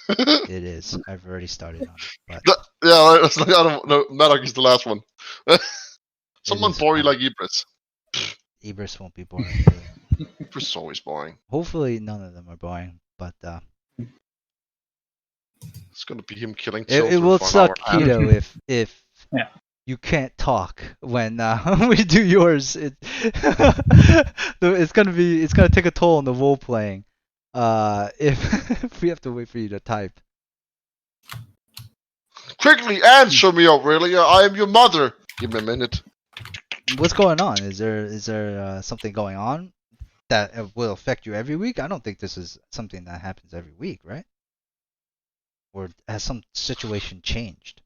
It is. I've already started on it. But... Yeah, it's like, I don't know. Nadak is the last one. Someone boring like Ibris. Ibris won't be boring. Really. Ibris is always boring. Hopefully none of them are boring, but it's gonna be him killing children. It will suck, Keto, if you can't talk when we do yours. It's gonna take a toll on the role playing. If we have to wait for you to type. Quickly answer me, Aurelia. I am your mother. Give me a minute. What's going on? Is there something going on that will affect you every week? I don't think this is something that happens every week, right? Or has some situation changed?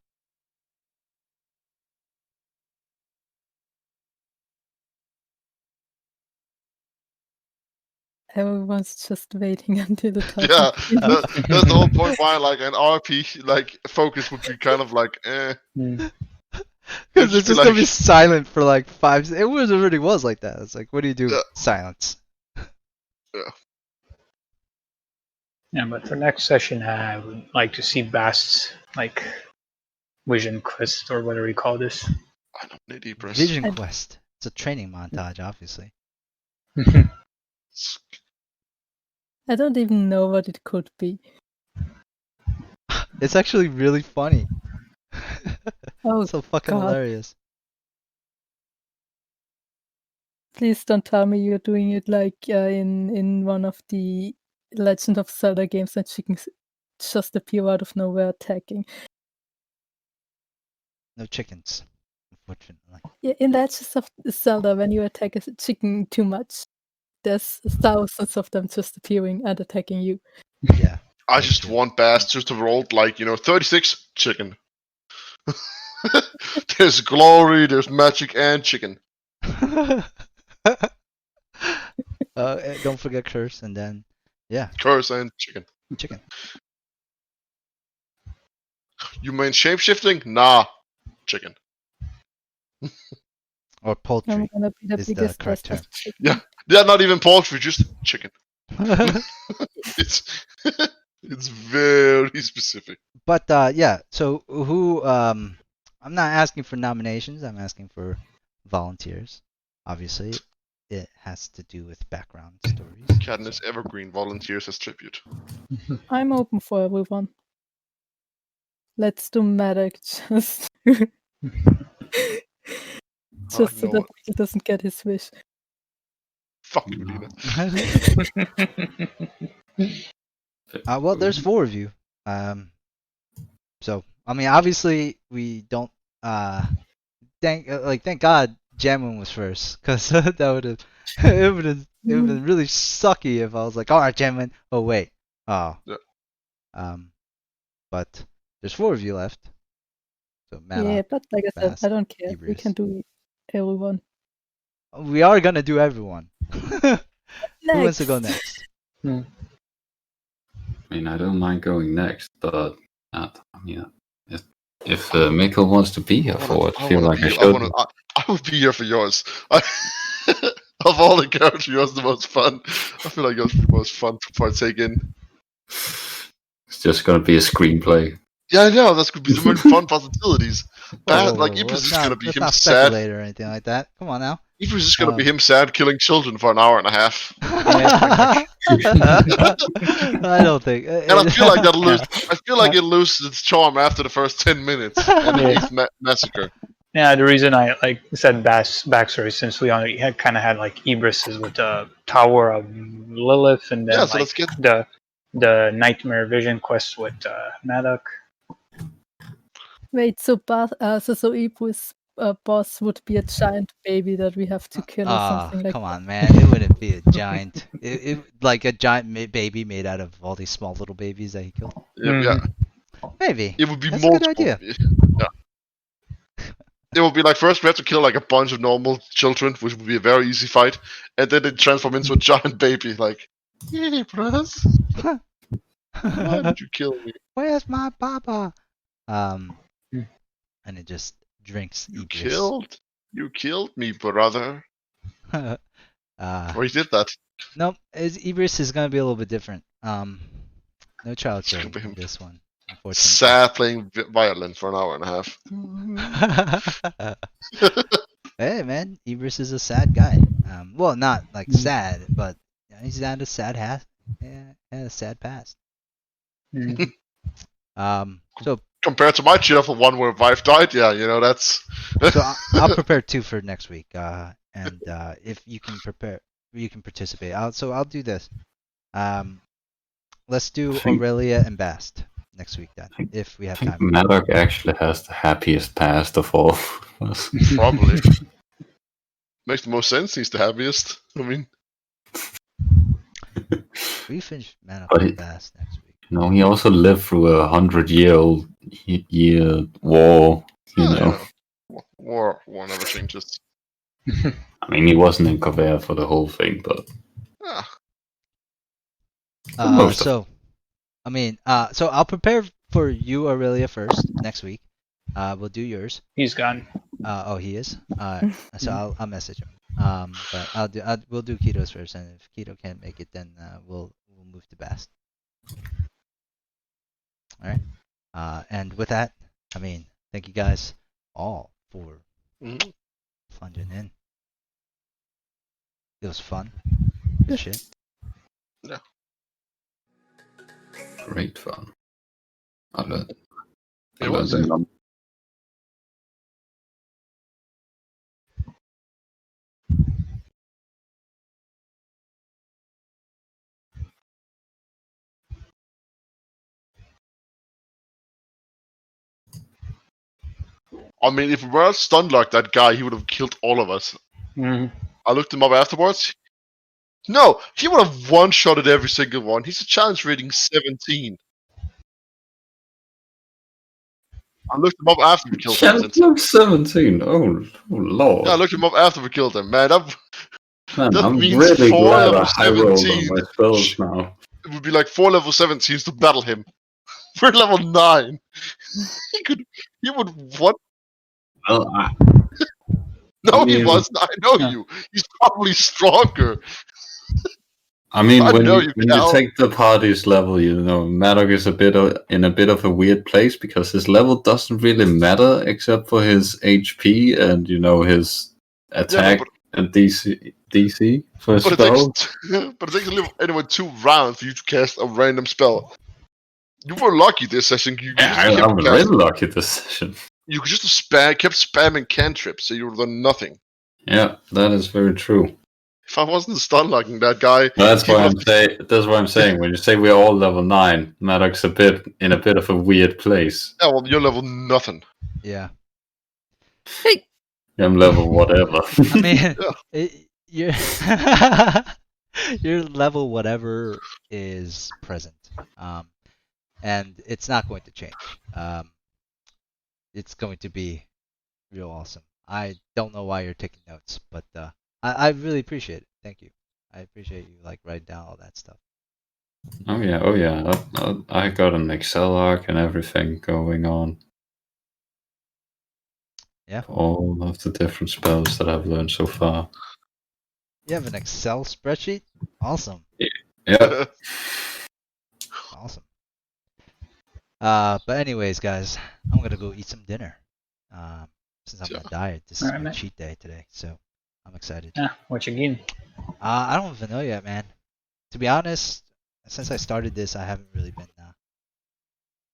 Everyone's just waiting until the time. Yeah, that's the whole point why like an RP like focus would be kind of like Because It'd it's just be just gonna be like- silent for like 5. It already was like that. It's like, what do you do? Yeah. Silence. Yeah, but for next session, I would like to see Bast's like vision quest or whatever you call this. I don't need Ibris. Vision And- quest. It's a training montage, obviously. I don't even know what it could be. It's actually really funny. Oh, So fucking God. hilarious. Please don't tell me you're doing it like in one of the Legend of Zelda games and chickens just appear out of nowhere attacking. No chickens, unfortunately. Yeah, in Legend of Zelda, when you attack a chicken too much, there's thousands of them just appearing and attacking you. Yeah. I That's just true. want Bast just to roll like 36 chicken. There's glory, there's magic, and chicken. Don't forget curse, and then Curse and chicken. chicken. You mean shapeshifting? Nah, chicken. Or I'm poultry gonna be the is the biggest correct test of term. chicken. Yeah. They're not even poultry, just chicken. It's it's very specific. But yeah. So who? I'm not asking for nominations. I'm asking for volunteers. Obviously, it has to do with background stories. Katniss Evergreen volunteers as tribute. I'm open for everyone. Let's do medic just just so no. that he doesn't get his wish. Fuck you, Lena. Well, there's 4 of you. So I mean, obviously we don't. Thank God Jamin was first, because that would have it would have been really sucky if I was like, all right, Jamin. Oh wait. Oh. Yeah. But there's 4 of you left. So Yeah, Mala, but like I said, Bast, I don't care. We Ibris. can do everyone. We are gonna do everyone. Who wants to go next? I mean, I don't mind going next, but I mean, if Mikkel wants to be here for it, I feel like I should. I would be here for yours. Of all the characters, yours the most fun. I feel like yours the most fun to partake in. It's just gonna be a screenplay. Yeah, I know. That's gonna be so many fun possibilities. Whoa, Like whoa, Ibris is let's gonna be let's him not sad. speculate or anything like that. Come on now. Ibris is gonna be him sad killing children for an hour and a half. I don't think. And I feel like that'll lose. I feel like it loses its charm after the first 10 minutes and the eighth massacre. Yeah, the reason I like said Bast's backstory since we already had kind of had like Ibris's with the Tower of Lilith and then Yeah, so like let's get the Nightmare Vision quest with Maddock. Wait, so Ibris boss would be a giant baby that we have to kill or something like come that. on, man! It wouldn't be a giant. Like a giant baby made out of all these small little babies that he killed. yeah. Maybe. It would be That's a good multiple. idea. Yeah. It would be like first we have to kill like a bunch of normal children, which would be a very easy fight, and then it transform into a giant baby. Like, hey, brothers, why did you kill me? Where's my papa? And it just drinks. You Ibris. killed me, brother. Or he did that. Nope. Ibris is gonna be a little bit different. No child It's gonna killing be him. in this one, unfortunately. Sad playing violin for an hour and a half. Hey man, Ibris is a sad guy. Well, not like sad, but he's had a sad past. So Compared to my cheerful one where wife died, yeah, that's. I'll prepare 2 for next week. And if you can prepare, you can participate. I'll do this. Let's do Aurelia and Bast next week then, think- if we I have think time. Maddox actually has the happiest past of all of us. Probably. Makes the most sense. He's the happiest. I mean, We finish Man But Up it- fast next week. He also lived through a 100-year war. You know, war never changes. I mean, he wasn't in Kaveh for the whole thing, but Ah, most of So I'll prepare for you, Aurelia, first next week. We'll do yours. He's gone. Oh, he is. So I'll message him. But we'll do Keto's first, and if Keto can't make it, then we'll move to Bast. All right. And with that, I mean, thank you guys all for mhm. plunging in. It was fun. Good shit. great fun. I learned. I It learned was. a lot. I mean, if we were stunned like that guy, he would have killed all of us. Mhm. I looked him up afterwards. No, he would have one-shotted every single one. He's a challenge rating 17. I looked him up after we killed him. Champion 17. Oh lord. Yeah, I looked him up after we killed him. Man, that Man, that I'm means really 4 glad I level high rolled on 17. my spells now. It would be like 4 level 17s to battle him. We're level 9. He would what? Well, No, I he mean- wasn't. I know Yeah. you. He's probably stronger. I mean, I when know you, you when can. you take the party's level, you know, Maddox is in a bit of a weird place because his level doesn't really matter except for his HP and his attack but- and DC for his But it spell. takes anyway 2 rounds for you to cast a random spell. You were lucky this session. You Yeah, just I kept was casting- really lucky this session. You just kept spamming cantrips, so you would have done nothing. Yeah, that is very true. If I wasn't stun locking that guy, That's he why would That's what I'm saying. When you say we're all level 9, Maddox in a bit of a weird place. yeah, well, you're level nothing. Yeah. I'm level whatever. I mean, Yeah. you're your level whatever is present, and it's not going to change. It's going to be real awesome. I don't know why you're taking notes, but I really appreciate it. Thank you. I appreciate you writing down all that stuff. Oh yeah. I got an Excel arc and everything going on. Yeah. All of the different spells that I've learned so far. You have an Excel spreadsheet? Awesome. Yeah. Awesome. But anyways, guys, I'm gonna go eat some dinner. Since I'm on a diet, this is Alright, my man. cheat day today, so I'm excited. Yeah, what you getting? I don't even know yet, man. To be honest, since I started this, I haven't really been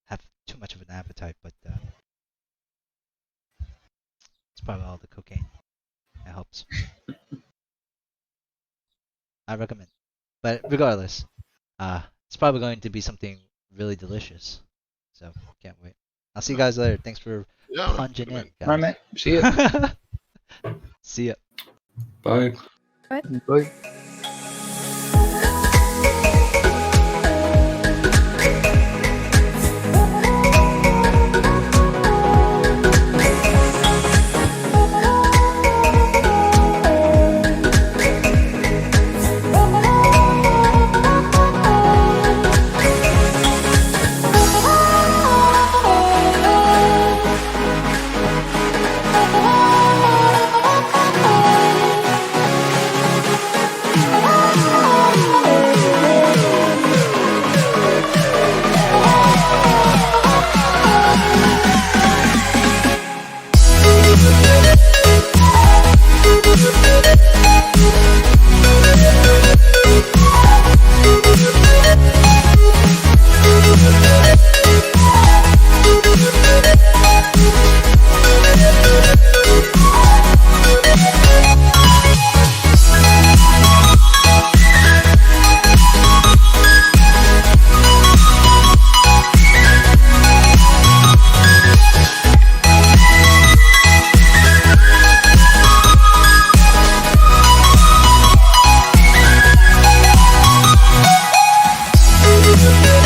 have too much of an appetite, but it's probably all the cocaine. It helps. I recommend. But regardless, it's probably going to be something really delicious. So can't wait. I'll see you guys later. Thanks for Yeah, man. plunging in, guys. Alright, mate. See ya. See ya. Bye. Bye. Bye.